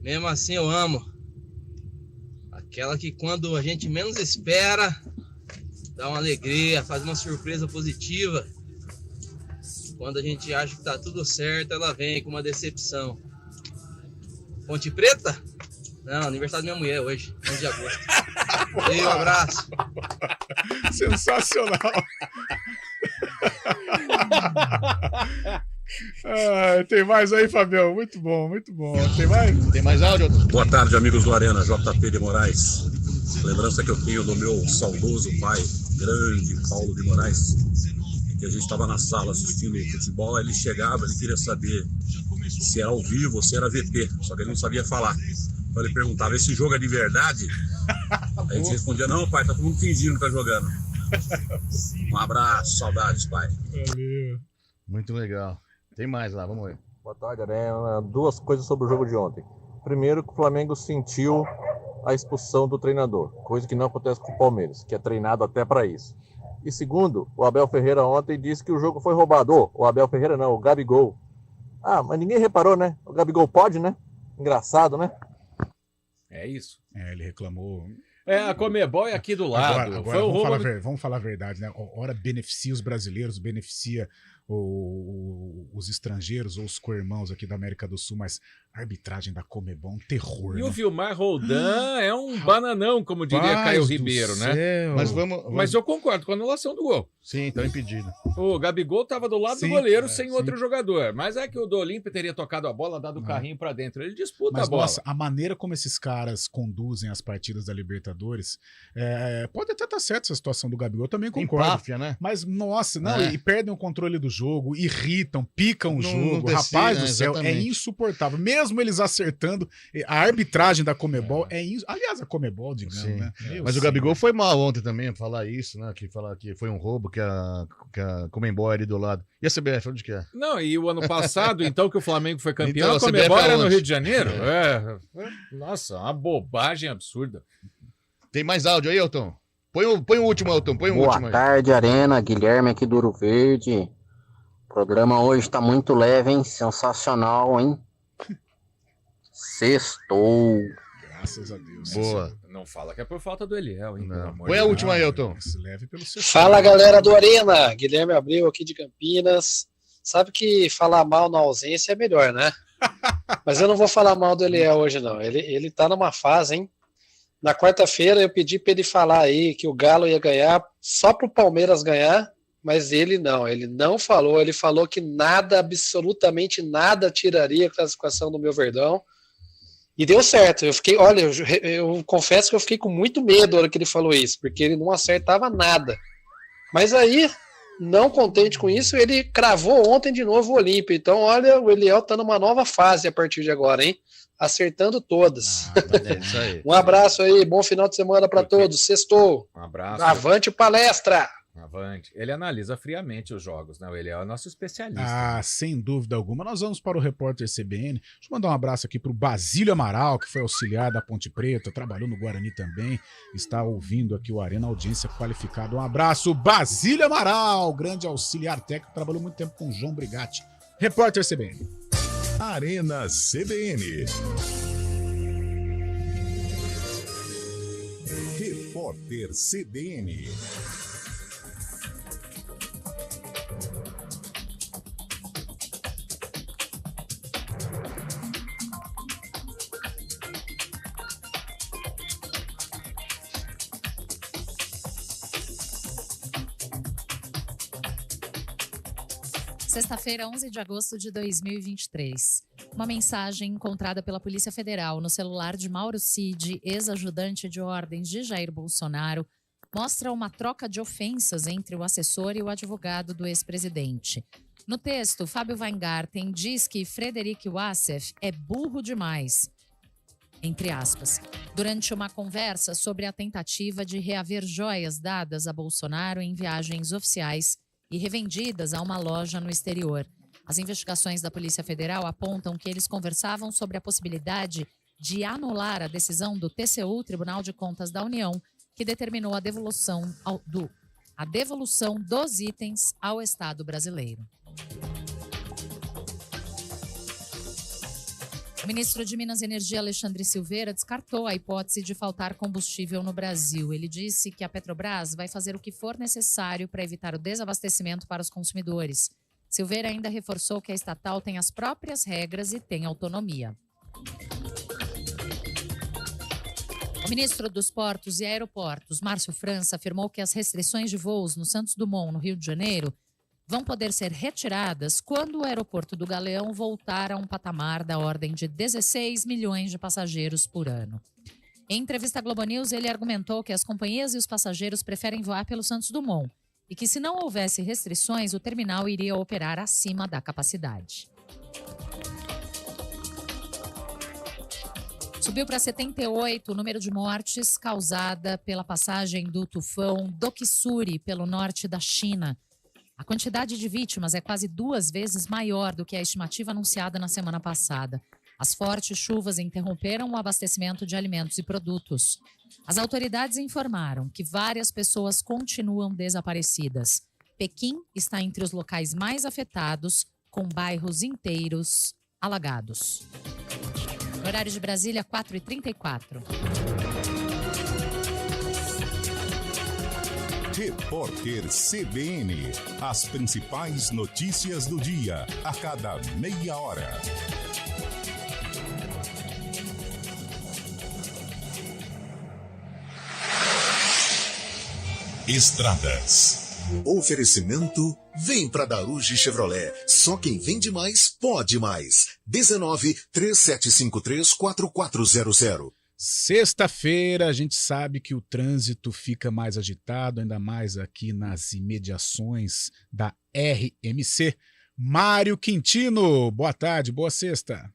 mesmo assim eu amo. Aquela que quando a gente menos espera, dá uma alegria, faz uma surpresa positiva. Quando a gente acha que tá tudo certo, ela vem com uma decepção. Ponte Preta? Não, aniversário da minha mulher hoje, 11 de agosto. E um abraço. Sensacional. Tem mais aí, Fabião? Muito bom, muito bom. Tem mais? Tem mais áudio? Boa tarde, amigos do Arena, JP de Moraes. Lembrança que eu tenho do meu saudoso pai, grande Paulo de Moraes, que a gente estava na sala assistindo futebol, ele chegava, ele queria saber se era ao vivo ou se era VT, só que ele não sabia falar. Então ele perguntava, esse jogo é de verdade? Aí a gente respondia, não, pai, tá todo mundo fingindo que tá jogando. Um abraço, saudades, pai. Valeu. Muito legal. Tem mais lá, vamos ver. Boa tarde, Arena. Duas coisas sobre o jogo de ontem. Primeiro que o Flamengo sentiu a expulsão do treinador, coisa que não acontece com o Palmeiras, que é treinado até para isso. E segundo, o Abel Ferreira ontem disse que o jogo foi roubado. O Abel Ferreira não, o Gabigol. Ah, mas ninguém reparou, né? O Gabigol pode, né? Engraçado, né? É isso. Ele reclamou. A Comebol é aqui do lado. Agora vamos falar a verdade, né? Ora beneficia os brasileiros, beneficia os estrangeiros ou os co-irmãos aqui da América do Sul, mas a arbitragem da Comebol é um terror. E né? o Vilmar Roldan é um bananão, como diria Caio Ribeiro, né? Mas eu concordo com a anulação do gol. Sim, tá impedido. O Gabigol estava do lado do goleiro sem outro jogador. Mas é que o do Olímpia teria tocado a bola, dado o carrinho para dentro. Ele disputa a bola. Nossa, a maneira como esses caras conduzem as partidas da Libertadores, pode até estar certo essa situação do Gabigol, eu também concordo. Empáfia, né? Mas, nossa, e perdem o controle do jogo, irritam, picam o jogo. Rapaz do céu, é insuportável. Mesmo eles acertando, a arbitragem da Comebol aliás, a Comebol, digamos, né? Mas o Gabigol foi mal ontem também, falar isso, né? Que falar que foi um roubo, que a Comebol era ali do lado. E a CBF, onde que é? Não, e o ano passado, então, que o Flamengo foi campeão, Então, a Comebol era no onde? Rio de Janeiro. Nossa, uma bobagem absurda. Tem mais áudio aí, Elton? Põe o último, Elton, põe o último aí. Boa tarde, Arena, Guilherme aqui do Ouro Verde. O programa hoje tá muito leve, hein? Sensacional, hein? Sextou. Graças a Deus. Boa. Não fala que é por falta do Eliel, hein? Põe a última aí, Elton. Leve pelo seu Fala, galera do Arena. Guilherme Abreu aqui de Campinas. Sabe que falar mal na ausência é melhor, né? Mas eu não vou falar mal do Eliel hoje, não. Ele tá numa fase, hein? Na quarta-feira eu pedi para ele falar aí que o Galo ia ganhar só pro Palmeiras ganhar, mas ele não falou. Ele falou que nada, absolutamente nada tiraria a classificação do meu Verdão. E deu certo. Eu confesso que eu fiquei com muito medo na hora que ele falou isso, porque ele não acertava nada. Mas aí, não contente com isso, ele cravou ontem de novo o Olímpia. Então, olha, o Eliel tá numa nova fase a partir de agora, hein? Acertando todas. É isso aí. Um abraço aí, bom final de semana para todos. Sextou. Um abraço. Avante palestra. Avante. Ele analisa friamente os jogos, né? Ele é o nosso especialista. Ah, sem dúvida alguma. Nós vamos para o repórter CBN. Deixa eu mandar um abraço aqui para o Basílio Amaral, que foi auxiliar da Ponte Preta, trabalhou no Guarani também, está ouvindo aqui o Arena, audiência qualificada. Um abraço, Basílio Amaral, grande auxiliar técnico, trabalhou muito tempo com o João Brigatti. Repórter CBN. Arena CBN. Repórter CBN. Sexta-feira, 11 de agosto de 2023. Uma mensagem encontrada pela Polícia Federal no celular de Mauro Cid, ex-ajudante de ordens de Jair Bolsonaro, mostra uma troca de ofensas entre o assessor e o advogado do ex-presidente. No texto, Fábio Weingarten diz que Frederic Wassef é burro demais, entre aspas, durante uma conversa sobre a tentativa de reaver joias dadas a Bolsonaro em viagens oficiais e revendidas a uma loja no exterior. As investigações da Polícia Federal apontam que eles conversavam sobre a possibilidade de anular a decisão do TCU, Tribunal de Contas da União, que determinou a devolução dos itens ao Estado brasileiro. O ministro de Minas e Energia, Alexandre Silveira, descartou a hipótese de faltar combustível no Brasil. Ele disse que a Petrobras vai fazer o que for necessário para evitar o desabastecimento para os consumidores. Silveira ainda reforçou que a estatal tem as próprias regras e tem autonomia. O ministro dos Portos e Aeroportos, Márcio França, afirmou que as restrições de voos no Santos Dumont, no Rio de Janeiro, vão poder ser retiradas quando o aeroporto do Galeão voltar a um patamar da ordem de 16 milhões de passageiros por ano. Em entrevista à Globo News, ele argumentou que as companhias e os passageiros preferem voar pelo Santos Dumont e que, se não houvesse restrições, o terminal iria operar acima da capacidade. Subiu para 78 o número de mortes causada pela passagem do tufão Doksuri pelo norte da China. A quantidade de vítimas é quase 2 vezes maior do que a estimativa anunciada na semana passada. As fortes chuvas interromperam o abastecimento de alimentos e produtos. As autoridades informaram que várias pessoas continuam desaparecidas. Pequim está entre os locais mais afetados, com bairros inteiros alagados. No horário de Brasília, 4h34. Repórter CBN. As principais notícias do dia, a cada meia hora. Estradas. Oferecimento, vem pra Daruge Chevrolet. Só quem vende mais, pode mais. 19-3753-4400. Sexta-feira, a gente sabe que o trânsito fica mais agitado, ainda mais aqui nas imediações da RMC. Mário Quintino, boa tarde, boa sexta.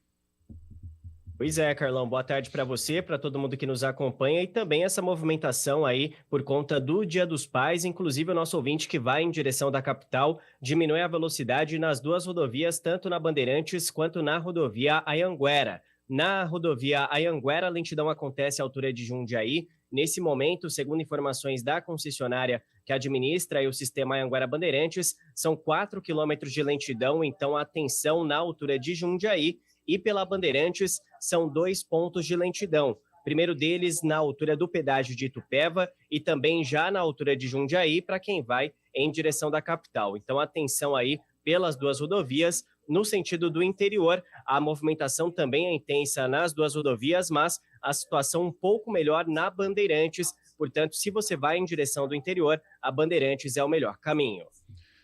Pois é, Carlão, boa tarde para você, para todo mundo que nos acompanha e também essa movimentação aí por conta do Dia dos Pais, inclusive o nosso ouvinte que vai em direção da capital diminui a velocidade nas duas rodovias, tanto na Bandeirantes quanto na rodovia Anhanguera. Na rodovia Anhanguera, a lentidão acontece à altura de Jundiaí. Nesse momento, segundo informações da concessionária que administra o sistema Anhanguera Bandeirantes, são 4 quilômetros de lentidão, então atenção na altura de Jundiaí. E pela Bandeirantes, são 2 pontos de lentidão. Primeiro deles na altura do pedágio de Itupeva e também já na altura de Jundiaí para quem vai em direção da capital. Então, atenção aí pelas duas rodovias. No sentido do interior, a movimentação também é intensa nas duas rodovias, mas a situação um pouco melhor na Bandeirantes. Portanto, se você vai em direção do interior, a Bandeirantes é o melhor caminho.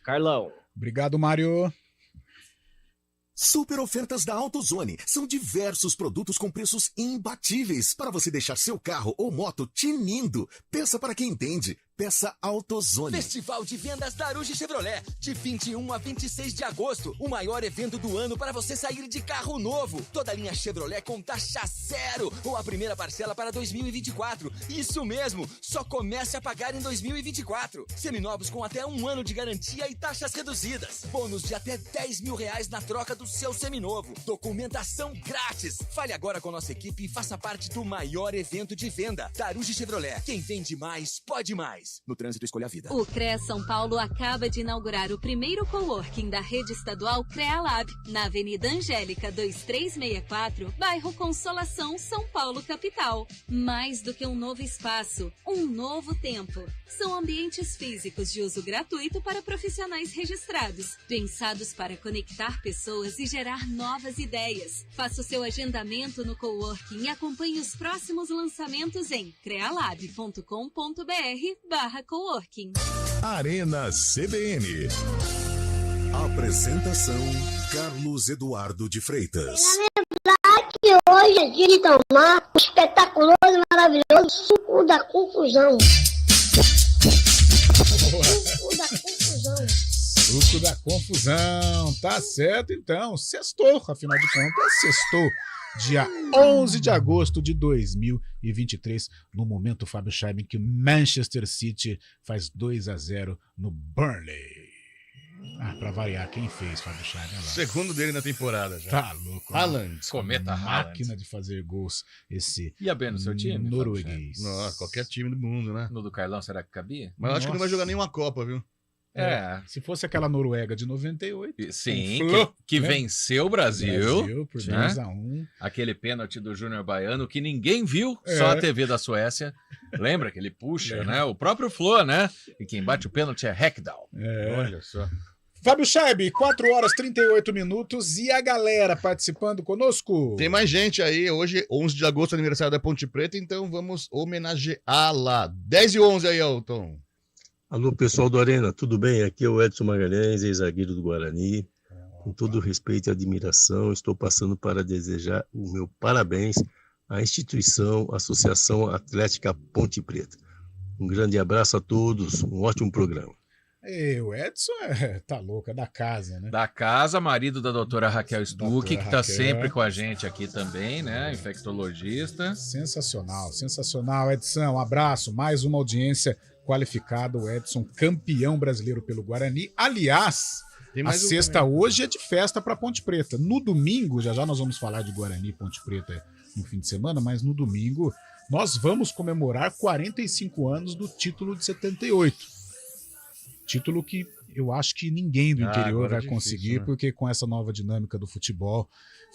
Carlão. Obrigado, Mário. Super ofertas da AutoZone. São diversos produtos com preços imbatíveis para você deixar seu carro ou moto tinindo. Peça para quem entende. Peça AutoZone. Festival de Vendas Daruge Chevrolet, de 21 a 26 de agosto. O maior evento do ano para você sair de carro novo. Toda a linha Chevrolet com taxa zero ou a primeira parcela para 2024. Isso mesmo, só comece a pagar em 2024. Seminovos com até 1 ano de garantia e taxas reduzidas. Bônus de até R$10 mil na troca do seu seminovo. Documentação grátis. Fale agora com nossa equipe e faça parte do maior evento de venda. Daruge Chevrolet. Quem vende mais, pode mais. No trânsito, escolha a vida. O CREA São Paulo acaba de inaugurar o primeiro coworking da rede estadual CREA Lab, na Avenida Angélica 2364, bairro Consolação, São Paulo, capital. Mais do que um novo espaço, um novo tempo. São ambientes físicos de uso gratuito para profissionais registrados, pensados para conectar pessoas e gerar novas ideias. Faça o seu agendamento no coworking e acompanhe os próximos lançamentos em crealab.com.br/coworking. Arena CBN. Apresentação: Carlos Eduardo de Freitas. Lembrar que hoje é dia de tomar o espetaculoso e maravilhoso suco da confusão. Suco da confusão. Suco da confusão. Tá certo, então. Sextou, afinal de contas, sextou. Dia 11 de agosto de 2023, no momento, Fábio Scheiben, que o Manchester City faz 2-0 no Burnley. Pra variar, quem fez, Fábio Scheiben? Segundo dele na temporada já. Tá louco. Haaland. Cometa Haaland. Máquina de fazer gols, esse Ia bem no seu time? norueguês. Nossa, qualquer time do mundo, né? No do Carlão, será que cabia? Mas eu acho que não vai jogar nenhuma Copa, viu? Se fosse aquela Noruega de 98. Sim, Flu, que né? venceu o Brasil por né? 2-1. Aquele pênalti do Júnior Baiano que ninguém viu, só a TV da Suécia. Lembra que ele puxa, né? O próprio Flo, né? E quem bate o pênalti é Hekdal. Olha só. Fábio Scheiben, 4h38 e a galera participando conosco. Tem mais gente aí, hoje, 11 de agosto, aniversário da Ponte Preta, então vamos homenageá-la. 10h11 aí, Elton. Alô, pessoal do Arena, tudo bem? Aqui é o Edson Magalhães, ex-zagueiro do Guarani. Com todo respeito e admiração, estou passando para desejar o meu parabéns à instituição Associação Atlética Ponte Preta. Um grande abraço a todos, um ótimo programa. O Edson tá louco, é da casa, né? Da casa, marido da doutora Raquel Stuck, que tá Raquel. sempre com a gente aqui também, né? Infectologista. Sensacional, sensacional. Edson, um abraço, mais uma audiência qualificada, o Edson, campeão brasileiro pelo Guarani. Aliás, A sexta hoje é de festa para Ponte Preta. No domingo, já nós vamos falar de Guarani e Ponte Preta no fim de semana, mas no domingo nós vamos comemorar 45 anos do título de 78. Título que eu acho que ninguém do interior vai conseguir, né? Porque com essa nova dinâmica do futebol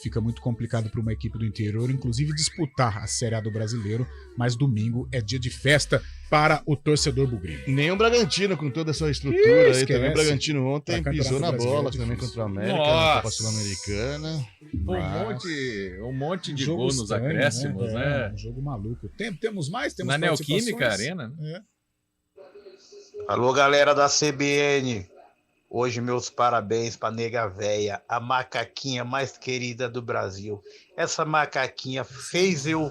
fica muito complicado para uma equipe do interior, inclusive disputar a Série A do Brasileiro, mas domingo é dia de festa para o torcedor bugrinho. Nem o Bragantino, com toda a sua estrutura aí também. O Bragantino ontem pisou na bola também contra o América, na Copa Sul-Americana. Um monte de gol nos acréscimos, né? Um jogo maluco. Temos mais? Temos na Neoquímica Arena, né? Alô, galera da CBN. Hoje meus parabéns pra nega véia, a macaquinha mais querida do Brasil. Essa macaquinha fez eu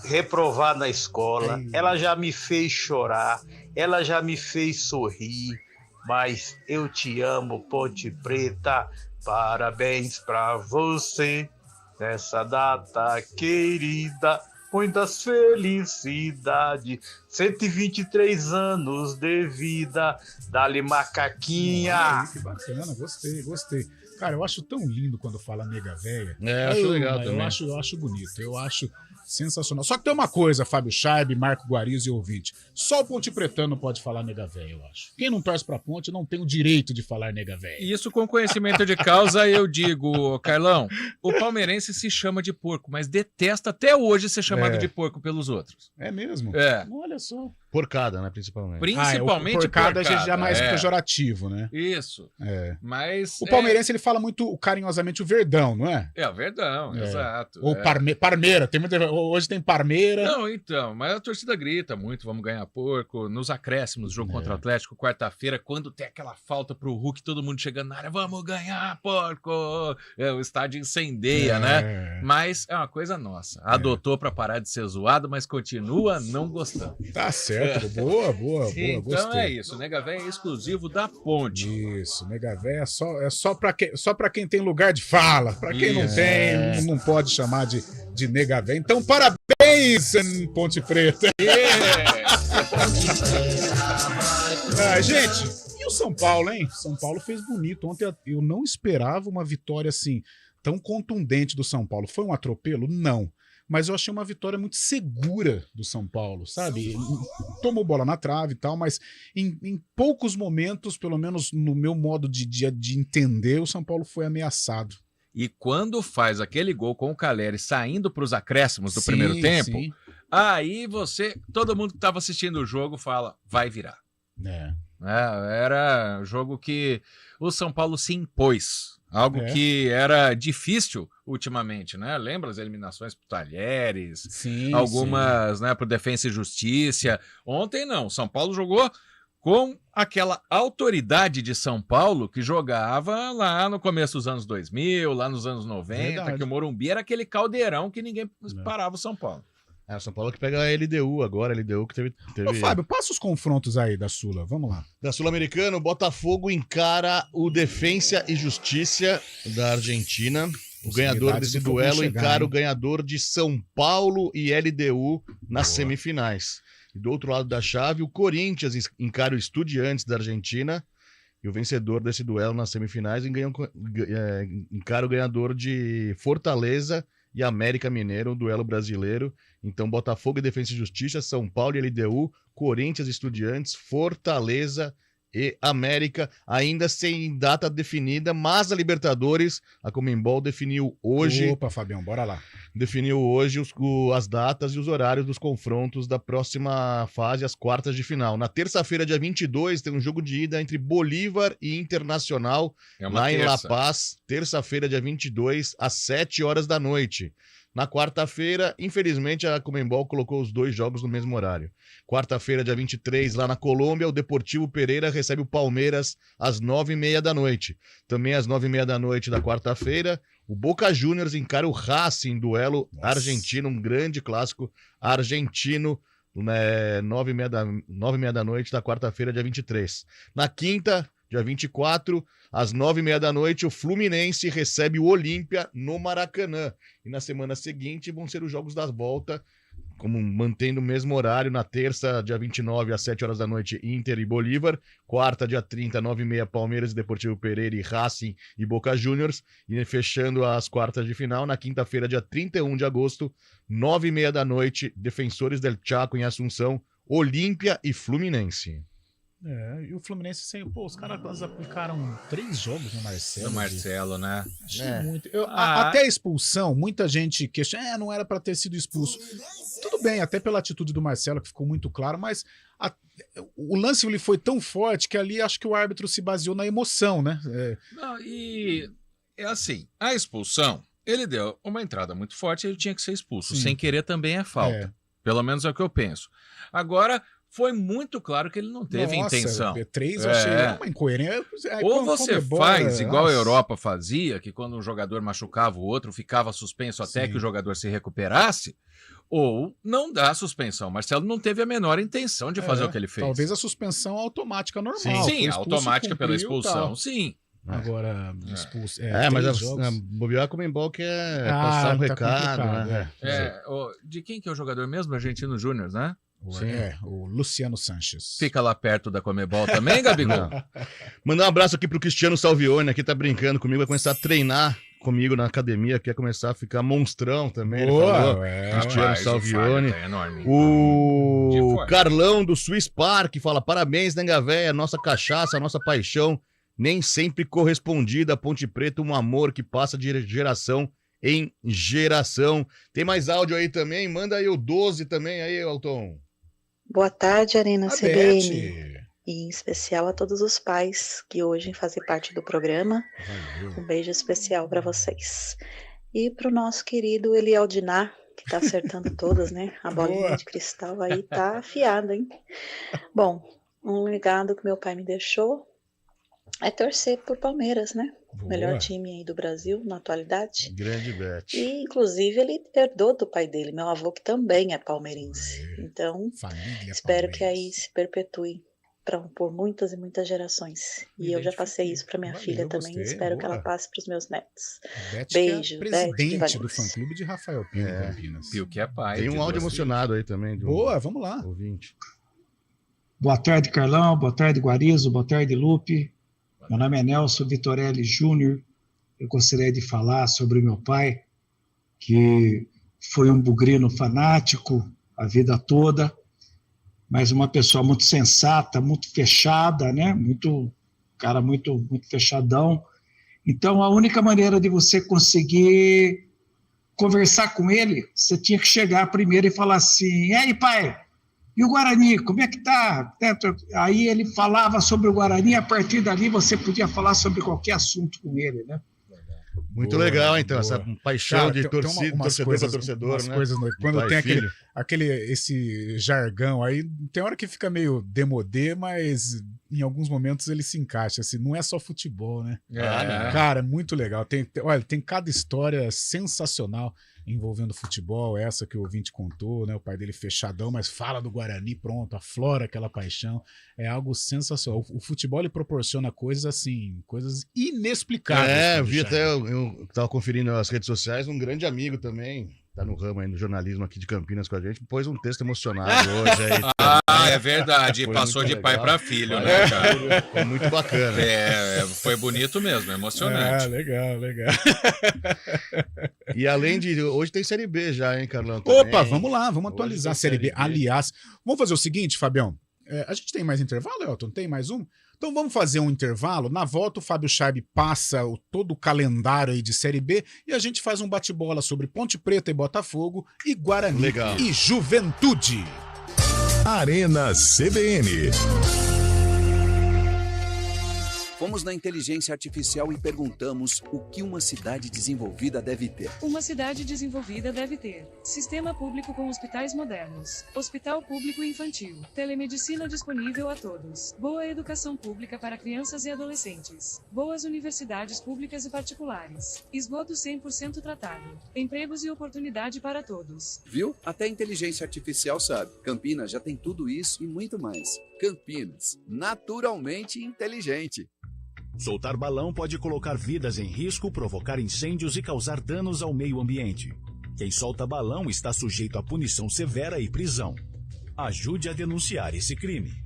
reprovar na escola, ela já me fez chorar, ela já me fez sorrir, mas eu te amo, Ponte Preta, parabéns pra você, nessa data querida. Muitas felicidades, 123 anos de vida, dá-lhe macaquinha. Ai, que bacana, gostei. Cara, eu acho tão lindo quando fala nega véia. Eu acho legal também. Eu acho bonito, eu acho sensacional. Só que tem uma coisa, Fábio Scheib, Marco Guariz e ouvinte. Só o Ponte Pretano pode falar nega véia, eu acho. Quem não torce pra Ponte não tem o direito de falar nega véia. Isso com conhecimento de causa, eu digo, Carlão, o palmeirense se chama de porco, mas detesta até hoje ser chamado de porco pelos outros. É mesmo? Olha só. Porcada, né, principalmente. Principalmente porcada. A gente já é mais pejorativo, né? Isso. Mas o palmeirense ele fala muito carinhosamente o Verdão, não é? É, o Verdão, exato. Ou Parmeira, hoje tem Parmeira. Não, então, mas a torcida grita muito, vamos ganhar porco. Nos acréscimos, jogo contra o Atlético, quarta-feira, quando tem aquela falta pro Hulk, todo mundo chegando na área, vamos ganhar porco. O estádio incendeia, né? Mas é uma coisa nossa. Adotou pra parar de ser zoado, mas continua não gostando. Tá certo. Boa, então gostei. É isso, Nega Véia é exclusivo da Ponte. Isso, Nega Véia é só pra quem tem lugar de fala. Pra quem não tem, não pode chamar de Nega Véia. Então, parabéns, Ponte Preta. Gente, e o São Paulo, hein? São Paulo fez bonito. Ontem eu não esperava uma vitória assim tão contundente do São Paulo. Foi um atropelo? Não. Mas eu achei uma vitória muito segura do São Paulo, sabe? Tomou bola na trave e tal, mas em poucos momentos, pelo menos no meu modo de entender, o São Paulo foi ameaçado. E quando faz aquele gol com o Calleri saindo para os acréscimos do primeiro tempo, aí todo mundo que estava assistindo o jogo fala, vai virar. Era um jogo que o São Paulo se impôs. Algo que era difícil ultimamente, né? Lembra as eliminações pro Talheres, algumas, né, pro Defensa e Justiça. Ontem não, São Paulo jogou com aquela autoridade de São Paulo que jogava lá no começo dos anos 2000, lá nos anos 90, que o Morumbi era aquele caldeirão que ninguém parava o São Paulo. É, o São Paulo que pega a LDU agora, a LDU que teve... Ô, Fábio, passa os confrontos aí da Sula, vamos lá. Da Sul-Americana, o Botafogo encara o Defensa e Justiça da Argentina. O ganhador desse duelo encara o ganhador de São Paulo e LDU nas semifinais. E do outro lado da chave, o Corinthians encara o Estudiantes da Argentina. E o vencedor desse duelo nas semifinais encara o ganhador de Fortaleza e América Mineiro, um duelo brasileiro. Então, Botafogo e Defensa e Justiça, São Paulo e LDU, Corinthians e Estudiantes, Fortaleza e América, ainda sem data definida, mas a Libertadores, a Conmebol definiu hoje... Opa, Fabião, bora lá. Definiu hoje as datas e os horários dos confrontos da próxima fase, as quartas de final. Na terça-feira, dia 22, tem um jogo de ida entre Bolívar e Internacional, lá em La Paz. Terça-feira, dia 22, às 7 horas da noite. Na quarta-feira, infelizmente, a Conmebol colocou os dois jogos no mesmo horário. Quarta-feira, dia 23, lá na Colômbia, o Deportivo Pereira recebe o Palmeiras às 9h30 da noite. Também às 9h30 da noite da quarta-feira, o Boca Juniors encara o Racing, duelo argentino, um grande clássico argentino, 9h30 da noite da quarta-feira, dia 23. Na quinta, dia 24, às 9h30 da noite, o Fluminense recebe o Olímpia no Maracanã. E na semana seguinte vão ser os jogos da volta, como mantendo o mesmo horário, na terça, dia 29, às 7 horas da noite, Inter e Bolívar. Quarta, dia 30, 9h30, Palmeiras e Deportivo Pereira e Racing e Boca Juniors. E fechando as quartas de final, na quinta-feira, dia 31 de agosto, 9h30 da noite, Defensores del Chaco em Assunção, Olímpia e Fluminense. E o Fluminense sem. Pô, os caras aplicaram 3 jogos no Marcelo. No Marcelo, né? Muito. Até a expulsão, muita gente questiona, não era pra ter sido expulso. Tudo bem, até pela atitude do Marcelo, que ficou muito claro, mas o lance ele foi tão forte que ali acho que o árbitro se baseou na emoção, né? Não, e é assim, a expulsão, ele deu uma entrada muito forte, ele tinha que ser expulso. Sim. Sem querer também é falta. Pelo menos é o que eu penso. Agora, foi muito claro que ele não teve intenção. 3 eu achei uma incoerência. Ou você faz igual a Europa fazia, que quando um jogador machucava o outro, ficava suspenso até que o jogador se recuperasse, ou não dá suspensão. Marcelo não teve a menor intenção de fazer o que ele fez. Talvez a suspensão automática normal. Sim, automática pela expulsão, sim. Agora, expulso. Mas a bobear com o Comembol que é passar um recado, né? De quem que é o jogador mesmo? Argentino Júnior, né? O Luciano Sanches. Fica lá perto da Comebol também, Gabigol? Mandar um abraço aqui pro Cristiano Salvione, aqui tá brincando comigo, vai começar a treinar comigo na academia, quer começar a ficar monstrão também. Cristiano Salvione. O Carlão do Swiss Park fala: parabéns, Nega Véia, nossa cachaça, nossa paixão, nem sempre correspondida, Ponte Preta, um amor que passa de geração em geração. Tem mais áudio aí também? Manda aí o 12 também aí, Elton. Boa tarde, Arena CBN. E em especial a todos os pais que hoje fazem parte do programa. Um beijo especial para vocês. E para o nosso querido Eliel Diná, que tá acertando todas, né? A bolinha de cristal aí tá afiada, hein? Bom, um legado que meu pai me deixou é torcer por Palmeiras, né? O melhor time aí do Brasil na atualidade. Grande Beth. E, inclusive, ele herdou do pai dele, meu avô, que também é palmeirense. Então, espero que aí se perpetue por muitas e muitas gerações. E eu já passei isso para minha filha também. Espero que ela passe para os meus netos. Beijo, Beth, presidente do fã-clube de Rafael Pio, Campinas. Pio que é pai. Tem um áudio emocionado aí também. Boa, vamos lá. Ouvinte. Boa tarde, Carlão. Boa tarde, Guarizo. Boa tarde, Lupe. Meu nome é Nelson Vitorelli Júnior. Eu gostaria de falar sobre o meu pai, que foi um bugrino fanático a vida toda, mas uma pessoa muito sensata, muito fechada, né? Cara muito fechadão. Então, a única maneira de você conseguir conversar com ele, você tinha que chegar primeiro e falar assim: e aí, pai? E o Guarani, como é que tá? Aí ele falava sobre o Guarani, a partir dali você podia falar sobre qualquer assunto com ele, né? Muito legal, então, essa paixão de torcida, torcedor para torcedor, né? Quando tem esse jargão aí, tem hora que fica meio demodê, mas em alguns momentos ele se encaixa, assim, não é só futebol, né? Cara, é muito legal. Olha, tem cada história sensacional envolvendo futebol, essa que o ouvinte contou, né? O pai dele fechadão, mas fala do Guarani, pronto, aflora aquela paixão. É algo sensacional. O futebol ele proporciona coisas assim, coisas inexplicáveis. Eu vi até, eu tava conferindo as redes sociais, um grande amigo também, tá no ramo aí do jornalismo aqui de Campinas com a gente, pôs um texto emocionado hoje aí. É verdade, passou de pai para filho, né, cara? Foi muito bacana. Foi bonito mesmo, emocionante. Legal. E além de, hoje tem Série B já, hein, Carlão? Opa, vamos lá, vamos atualizar a Série B. Aliás, vamos fazer o seguinte, Fabião, a gente tem mais intervalo, Elton? Tem mais um? Então vamos fazer um intervalo. Na volta o Fábio Charb passa todo o calendário aí de Série B e a gente faz um bate-bola sobre Ponte Preta e Botafogo e Guarani e Juventude. Arena CBN. Fomos na inteligência artificial e perguntamos o que uma cidade desenvolvida deve ter. Uma cidade desenvolvida deve ter sistema público com hospitais modernos, hospital público infantil, telemedicina disponível a todos, boa educação pública para crianças e adolescentes, boas universidades públicas e particulares, esgoto 100% tratado, empregos e oportunidade para todos. Viu? Até a inteligência artificial sabe. Campinas já tem tudo isso e muito mais. Campinas, naturalmente inteligente. Soltar balão pode colocar vidas em risco, provocar incêndios e causar danos ao meio ambiente. Quem solta balão está sujeito a punição severa e prisão. Ajude a denunciar esse crime.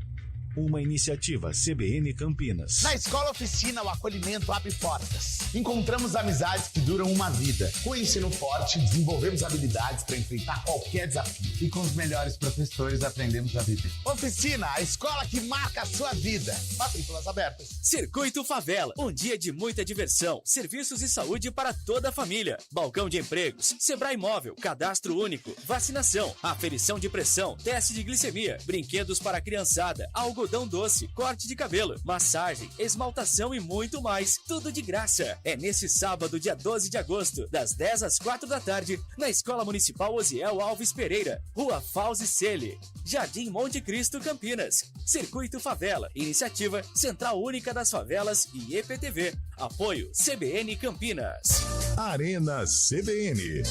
Uma iniciativa CBN Campinas. Na Escola Oficina, o acolhimento abre portas. Encontramos amizades que duram uma vida. Com o ensino forte, desenvolvemos habilidades para enfrentar qualquer desafio. E com os melhores professores, aprendemos a viver. Oficina, a escola que marca a sua vida. Matrículas abertas. Circuito Favela, um dia de muita diversão, serviços e saúde para toda a família. Balcão de empregos, Sebrae Móvel, cadastro único, vacinação, aferição de pressão, teste de glicemia, brinquedos para a criançada, algodão doce, corte de cabelo, massagem, esmaltação e muito mais, tudo de graça. É nesse sábado, dia 12 de agosto, das 10 às 4 da tarde, na Escola Municipal Osiel Alves Pereira, Rua Fauzi Celi, Jardim Monte Cristo, Campinas. Circuito Favela, iniciativa Central Única das Favelas e EPTV. Apoio CBN Campinas. Arena CBN.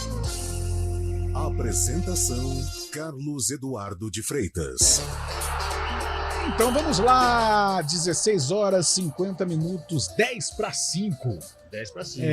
Apresentação: Carlos Eduardo de Freitas. Então vamos lá, 16 horas 50 minutos, 10 para 5. 10 para 5,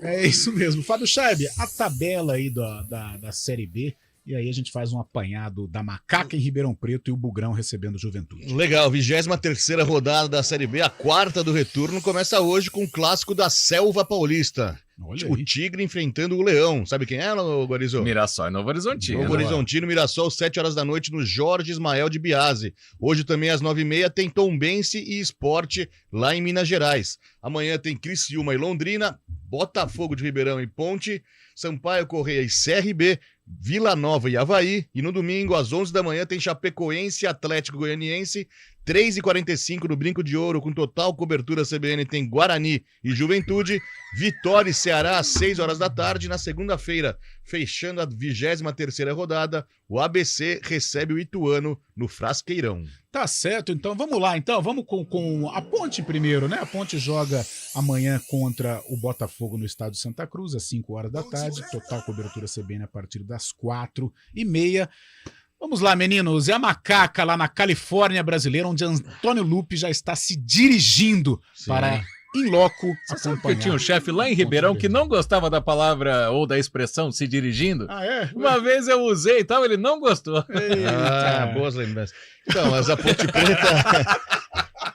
é isso mesmo. Fábio Chaib, a tabela aí da Série B, e aí a gente faz um apanhado da Macaca em Ribeirão Preto e o Bugrão recebendo Juventude. Legal, 23ª rodada da Série B, a quarta do retorno, começa hoje com o clássico da Selva Paulista. Olha o aí. Tigre enfrentando o Leão. Sabe quem é, Guarizão? Mirassol e Novo Horizontino. Novo Horizontino, Mirassol, 7 horas da noite no Jorge Ismael de Biase. Hoje também às 9h30 tem Tombense e Sport lá em Minas Gerais. Amanhã tem Criciúma e Londrina, Botafogo de Ribeirão e Ponte, Sampaio Correia e CRB, Vila Nova e Avaí. E no domingo, às 11 da manhã, tem Chapecoense e Atlético Goianiense. 3h45 no Brinco de Ouro, com total cobertura CBN, tem Guarani e Juventude. Vitória e Ceará às 6 horas da tarde. Na segunda-feira, fechando a 23ª rodada, o ABC recebe o Ituano no Frasqueirão. Tá certo, então vamos lá. Então vamos com a Ponte primeiro, né? A Ponte joga amanhã contra o Botafogo no estádio Santa Cruz, às 5 horas da tarde. Total cobertura CBN a partir das 4h30. Vamos lá, meninos. É a Macaca lá na Califórnia brasileira, onde Antônio Lupe já está se dirigindo para in loco acompanhar. Eu tinha um chefe lá em Ribeirão que não gostava da palavra ou da expressão se dirigindo. Ah, é? Uma vez eu usei e tal, ele não gostou. Boas lembranças. Então, mas a Ponte Preta...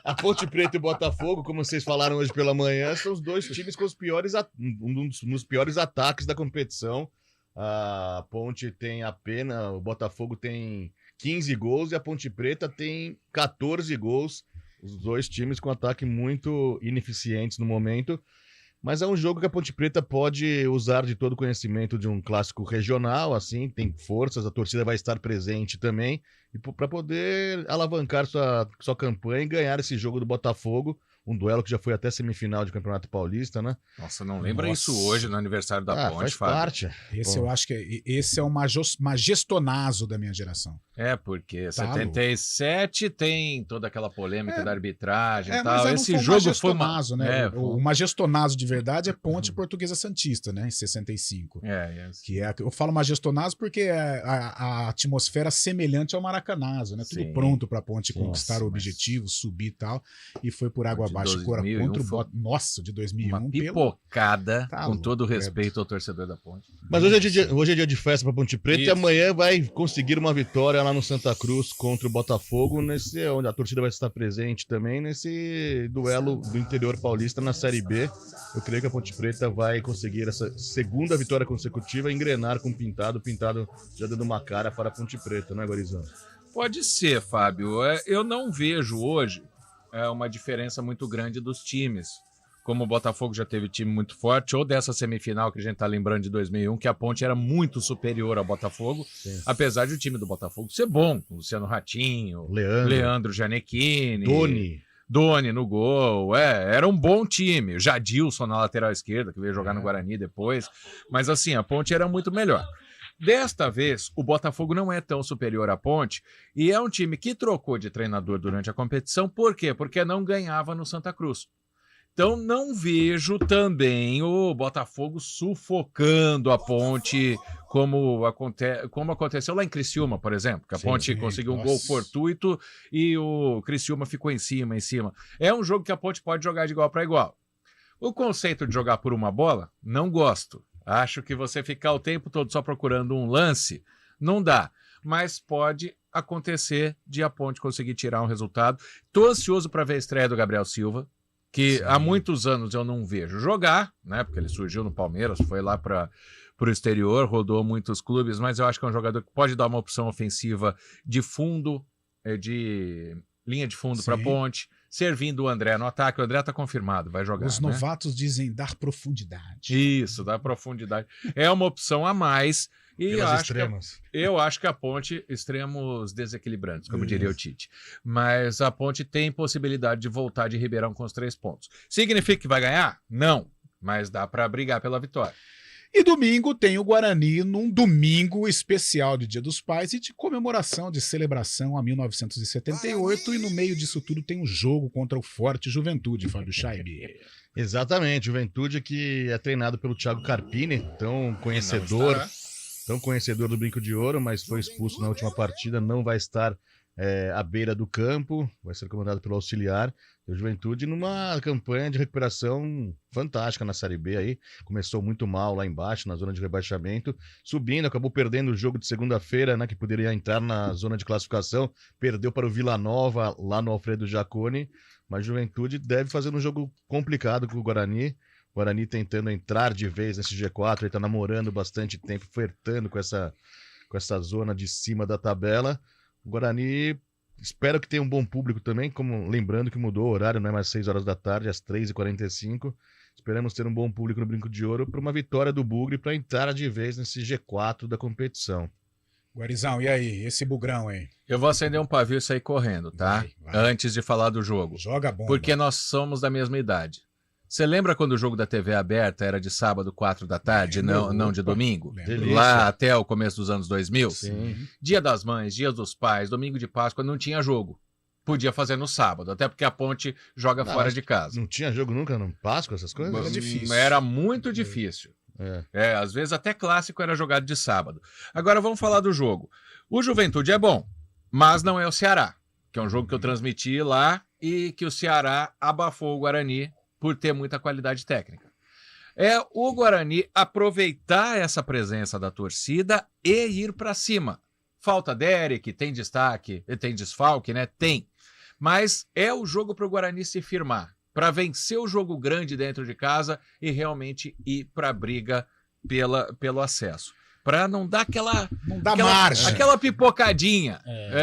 A Ponte Preta e o Botafogo, como vocês falaram hoje pela manhã, são os dois times com os piores, um dos piores ataques da competição. A Ponte tem apenas, o Botafogo tem 15 gols e a Ponte Preta tem 14 gols. Os dois times com ataque muito ineficientes no momento. Mas é um jogo que a Ponte Preta pode usar de todo o conhecimento de um clássico regional, assim, tem forças, a torcida vai estar presente também, e para poder alavancar sua campanha e ganhar esse jogo do Botafogo, um duelo que já foi até semifinal de Campeonato Paulista, né? Nossa, não lembra isso hoje no aniversário da Ponte, faz Fábio. parte. Esse eu acho que esse é o majestonazo da minha geração. É, porque Tá 77 tem toda aquela polêmica da arbitragem e mas tal. aí não Esse foi um jogo foi majestonazo, né? É, o majestonazo de verdade é Ponte Portuguesa Santista, né? Em 65. Que é, eu falo majestonazo porque é a atmosfera semelhante ao maracanazo, né? Tudo Sim. pronto para a Ponte Nossa, conquistar o objetivo, subir e tal. E foi por água abaixo contra o Bota. Nossa, de 2001. uma pipocada, Tá com louco, todo o respeito ao torcedor da Ponte. Mas hoje é dia de festa para Ponte Preta Isso. e amanhã vai conseguir uma vitória lá no Santa Cruz contra o Botafogo, onde a torcida vai estar presente também nesse duelo do interior paulista na Série B. Eu creio que a Ponte Preta vai conseguir essa segunda vitória consecutiva e engrenar com o Pintado já dando uma cara para a Ponte Preta, né, Guarizão? Pode ser, Fábio. Eu não vejo hoje uma diferença muito grande dos times. Como o Botafogo já teve time muito forte, ou dessa semifinal que a gente tá lembrando de 2001, que a Ponte era muito superior ao Botafogo, apesar de o time do Botafogo ser bom. Luciano Ratinho, Leandro Gianecchini, Doni no gol, era um bom time. O Jadilson na lateral esquerda, que veio jogar no Guarani depois. Mas assim, a Ponte era muito melhor. Desta vez, o Botafogo não é tão superior à Ponte e é um time que trocou de treinador durante a competição. Por quê? Porque não ganhava no Santa Cruz. Então não vejo também o Botafogo sufocando a Ponte como aconteceu lá em Criciúma, por exemplo, que a Ponte conseguiu um gol fortuito e o Criciúma ficou em cima. É um jogo que a Ponte pode jogar de igual para igual. O conceito de jogar por uma bola, não gosto. Acho que você ficar o tempo todo só procurando um lance, não dá. Mas pode acontecer de a Ponte conseguir tirar um resultado. Estou ansioso para ver a estreia do Gabriel Silva, que há muitos anos eu não vejo jogar, né? Porque ele surgiu no Palmeiras, foi lá para o exterior, rodou muitos clubes, mas eu acho que é um jogador que pode dar uma opção ofensiva de fundo, de linha de fundo para a Ponte, servindo o André no ataque. O André está confirmado, vai jogar. Os novatos dizem dar profundidade. Isso, dar profundidade. É uma opção a mais. E eu acho que a Ponte, extremos desequilibrantes, como diria o Tite. Mas a Ponte tem possibilidade de voltar de Ribeirão com os 3 pontos. Significa que vai ganhar? Não, mas dá para brigar pela vitória. E domingo tem o Guarani num domingo especial de Dia dos Pais e de comemoração, de celebração a 1978. E no meio disso tudo tem um jogo contra o Forte Juventude, Fábio Scheibe. Exatamente, Juventude que é treinado pelo Thiago Carpini, tão conhecedor do Brinco de Ouro, mas foi expulso na última partida, não vai estar à beira do campo, vai ser comandado pelo auxiliar. E o Juventude numa campanha de recuperação fantástica na Série B aí, começou muito mal lá embaixo, na zona de rebaixamento, subindo, acabou perdendo o jogo de segunda-feira, né, que poderia entrar na zona de classificação, perdeu para o Vila Nova, lá no Alfredo Jaconi, mas Juventude deve fazer um jogo complicado com o Guarani. O Guarani tentando entrar de vez nesse G4, ele está namorando bastante tempo, flertando com essa zona de cima da tabela. O Guarani, espero que tenha um bom público também, como lembrando que mudou o horário, não é mais 6 horas da tarde, às 3h45. Esperamos ter um bom público no Brinco de Ouro para uma vitória do Bugre para entrar de vez nesse G4 da competição. Guarizão, e aí? Esse bugrão aí? Eu vou acender um pavio e sair correndo, tá? Vai. Antes de falar do jogo. Joga bomba. Porque nós somos da mesma idade. Você lembra quando o jogo da TV aberta era de sábado, 4 da tarde, não de domingo? Lá até o começo dos anos 2000? Sim. Dia das Mães, Dia dos Pais, Domingo de Páscoa, não tinha jogo. Podia fazer no sábado, até porque a Ponte joga fora de casa. Não tinha jogo nunca no Páscoa, essas coisas? Era difícil. Era muito difícil. Às vezes até clássico era jogado de sábado. Agora vamos falar do jogo. O Juventude é bom, mas não é o Ceará, que é um jogo que eu transmiti lá e que o Ceará abafou o Guarani por ter muita qualidade técnica. É o Guarani aproveitar essa presença da torcida e ir para cima. Falta Derek, tem destaque, tem desfalque, né? Tem. Mas é o jogo para o Guarani se firmar, para vencer o jogo grande dentro de casa e realmente ir para a briga pelo acesso. Para não dar aquela margem. Aquela pipocadinha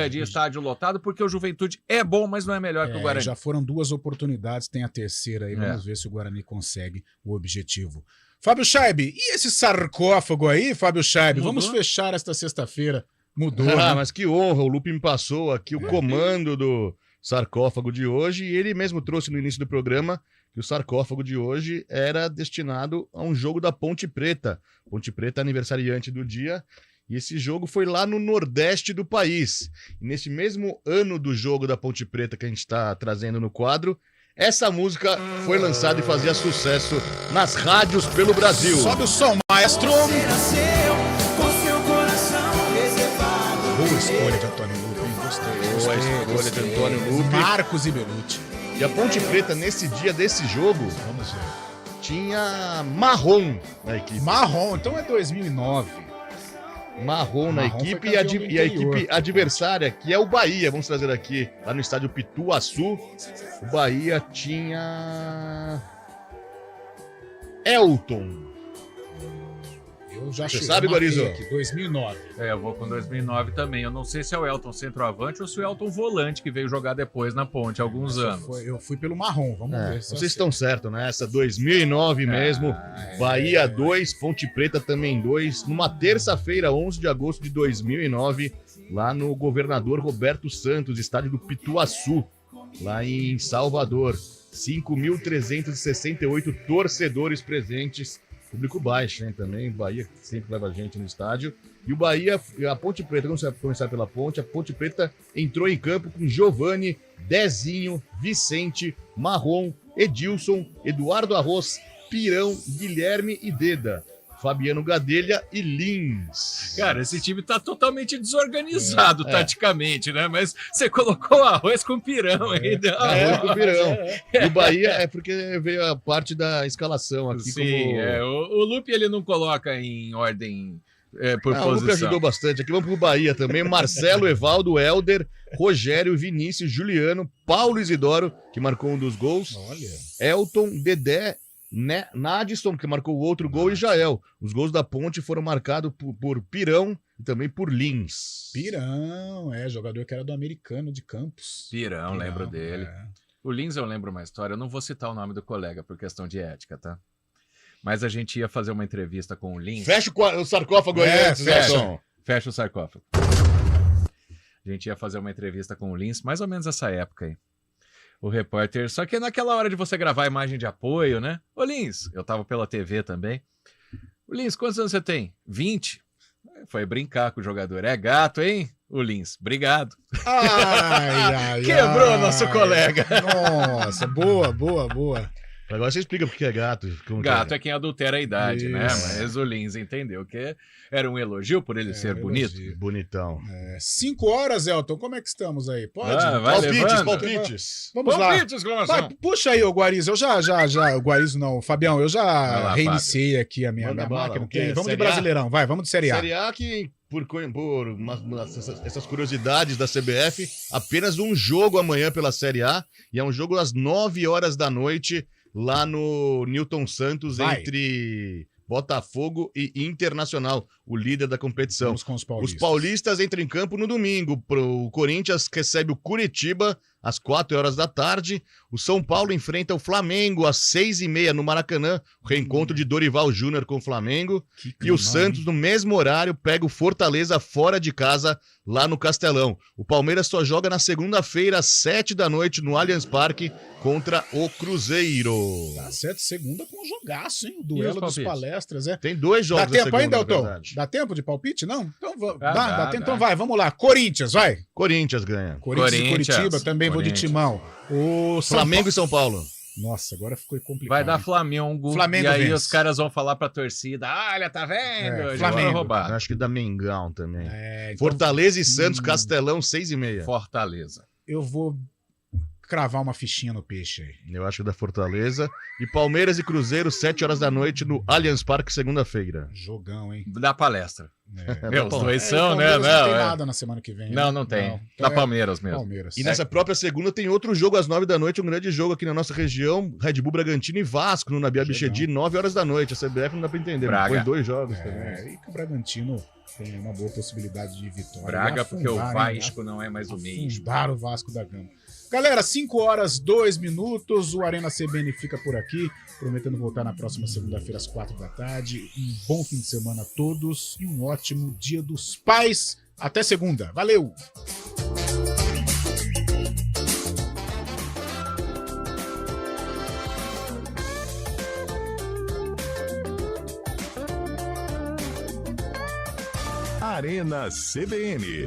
de estádio lotado, porque o Juventude é bom, mas não é melhor que o Guarani. Já foram 2 oportunidades, tem a terceira aí, vamos ver se o Guarani consegue o objetivo. Fábio Scheibe, e esse sarcófago aí, Fábio Scheibe? Vamos fechar esta sexta-feira. Mudou, né? Mas que honra, o Lupe me passou aqui o comando do sarcófago de hoje, e ele mesmo trouxe no início do programa que o sarcófago de hoje era destinado a um jogo da Ponte Preta. Ponte Preta aniversariante do dia, e esse jogo foi lá no Nordeste do país. E nesse mesmo ano do jogo da Ponte Preta que a gente está trazendo no quadro, essa música foi lançada e fazia sucesso nas rádios pelo Brasil. Sobe o som, maestro! Boa escolha de Antônio Lupe, hein? Gostei. Boa escolha de Antônio Lupe. Marcos e Belucci. E a Ponte Preta, nesse dia desse jogo, vamos ver, tinha Marrom na equipe. Marrom, então é 2009. Marrom na equipe e a equipe adversária, que é o Bahia. Vamos trazer aqui, lá no estádio Pituaçu. O Bahia tinha Elton. Você sabe, Guarizo? 2009. Eu vou com 2009 também. Eu não sei se é o Elton centroavante ou se é o Elton volante que veio jogar depois na Ponte há alguns anos. Eu fui pelo Marrom, vamos ver. Vocês estão certos, né? Essa 2009 mesmo. Bahia 2, Ponte Preta também 2. Numa terça-feira, 11 de agosto de 2009, lá no Governador Roberto Santos, estádio do Pituaçu, lá em Salvador. 5.368 torcedores presentes. Público baixo, né? Também. Bahia sempre leva gente no estádio. E o Bahia, a Ponte Preta, vamos começar pela Ponte. A Ponte Preta entrou em campo com Giovani, Dezinho, Vicente, Marrom, Edilson, Eduardo Arroz, Pirão, Guilherme e Deda. Fabiano Gadelha e Lins. Cara, esse time tá totalmente desorganizado taticamente, né? Mas você colocou arroz com pirão aí. Arroz com pirão. E o Bahia é porque veio a parte da escalação aqui. Sim, o Lupe ele não coloca em ordem por posição. O Lupe ajudou bastante. Aqui vamos pro Bahia também. Marcelo, Evaldo, Helder, Rogério, Vinícius, Juliano, Paulo Isidoro, que marcou um dos gols. Olha. Elton, Dedé, Nadson, que marcou o outro gol, e Jael. Os gols da Ponte foram marcados por Pirão e também por Lins. Pirão, jogador que era do Americano de Campos. Pirão, lembro dele. O Lins eu lembro uma história, eu não vou citar o nome do colega por questão de ética, tá? Mas a gente ia fazer uma entrevista com o Lins. Fecha o sarcófago aí, fecha o sarcófago. A gente ia fazer uma entrevista com o Lins, mais ou menos essa época aí. O repórter, só que naquela hora de você gravar a imagem de apoio, né? Ô Lins, eu tava pela TV também. O Lins, quantos anos você tem? 20. Foi brincar com o jogador. É gato, hein? O Lins, obrigado. Quebrou nosso colega. Nossa, boa. Agora você explica porque é gato. Gato é quem adultera a idade, né? Mas o Lins entendeu que era um elogio por ele ser bonito. Bonitão. 5 horas, Elton, como é que estamos aí? Pode? Palpites. Vamos lá. Vai, puxa aí, ô Guariz. Eu já, o Guariz não, Fabião, eu já reiniciei aqui a minha máquina. Vamos de Brasileirão, vamos de Série A. Série A que, por essas curiosidades da CBF, apenas um jogo amanhã pela Série A, e é um jogo às 9 horas da noite, lá no Newton Santos, entre Botafogo e Internacional, o líder da competição. Vamos com os paulistas. Os paulistas entram em campo no domingo. O Corinthians recebe o Curitiba às 4 horas da tarde. O São Paulo enfrenta o Flamengo às 6h30 no Maracanã. O reencontro de Dorival Júnior com o Flamengo. E o Santos, no mesmo horário, pega o Fortaleza fora de casa, lá no Castelão. O Palmeiras só joga na segunda-feira, às 7 da noite, no Allianz Parque, contra o Cruzeiro. Tá certo, segunda com um jogaço, hein? O duelo dos palestras, Tem 2 jogos. Dá tempo ainda, Elton? Dá tempo de palpite? Não? Então, dá tempo. Então vai, vamos lá. Corinthians, vai. Corinthians ganha. Corinthians e Curitiba, também vou de Timão. O Flamengo e São Paulo. Nossa, agora ficou complicado. Vai dar Flamengo e aí vence. Os caras vão falar pra torcida, olha, tá vendo? Flamengo. Acho que dá Mengão também. Então... Fortaleza e Santos, Castelão, 6h30. Fortaleza. Eu vou cravar uma fichinha no peixe aí. Eu acho que da Fortaleza. E Palmeiras e Cruzeiro, 7 horas da noite, no Allianz Parque, segunda-feira. Jogão, hein? Da palestra. Os dois são, né? Não tem nada na semana que vem. Não tem. Da Palmeiras mesmo. Palmeiras. E nessa própria segunda tem outro jogo às 9 da noite, um grande jogo aqui na nossa região, Red Bull Bragantino e Vasco, no Nabi Abichedi, 9 horas da noite. A CBF não dá pra entender. Foi 2 jogos também. E que o Bragantino tem uma boa possibilidade de vitória. Braga, porque o Vasco não é mais o mesmo. Afundar o Vasco da Gama. Galera, 5 horas, 2 minutos, o Arena CBN fica por aqui, prometendo voltar na próxima segunda-feira às 4 da tarde. Um bom fim de semana a todos e um ótimo Dia dos Pais. Até segunda. Valeu! Arena CBN.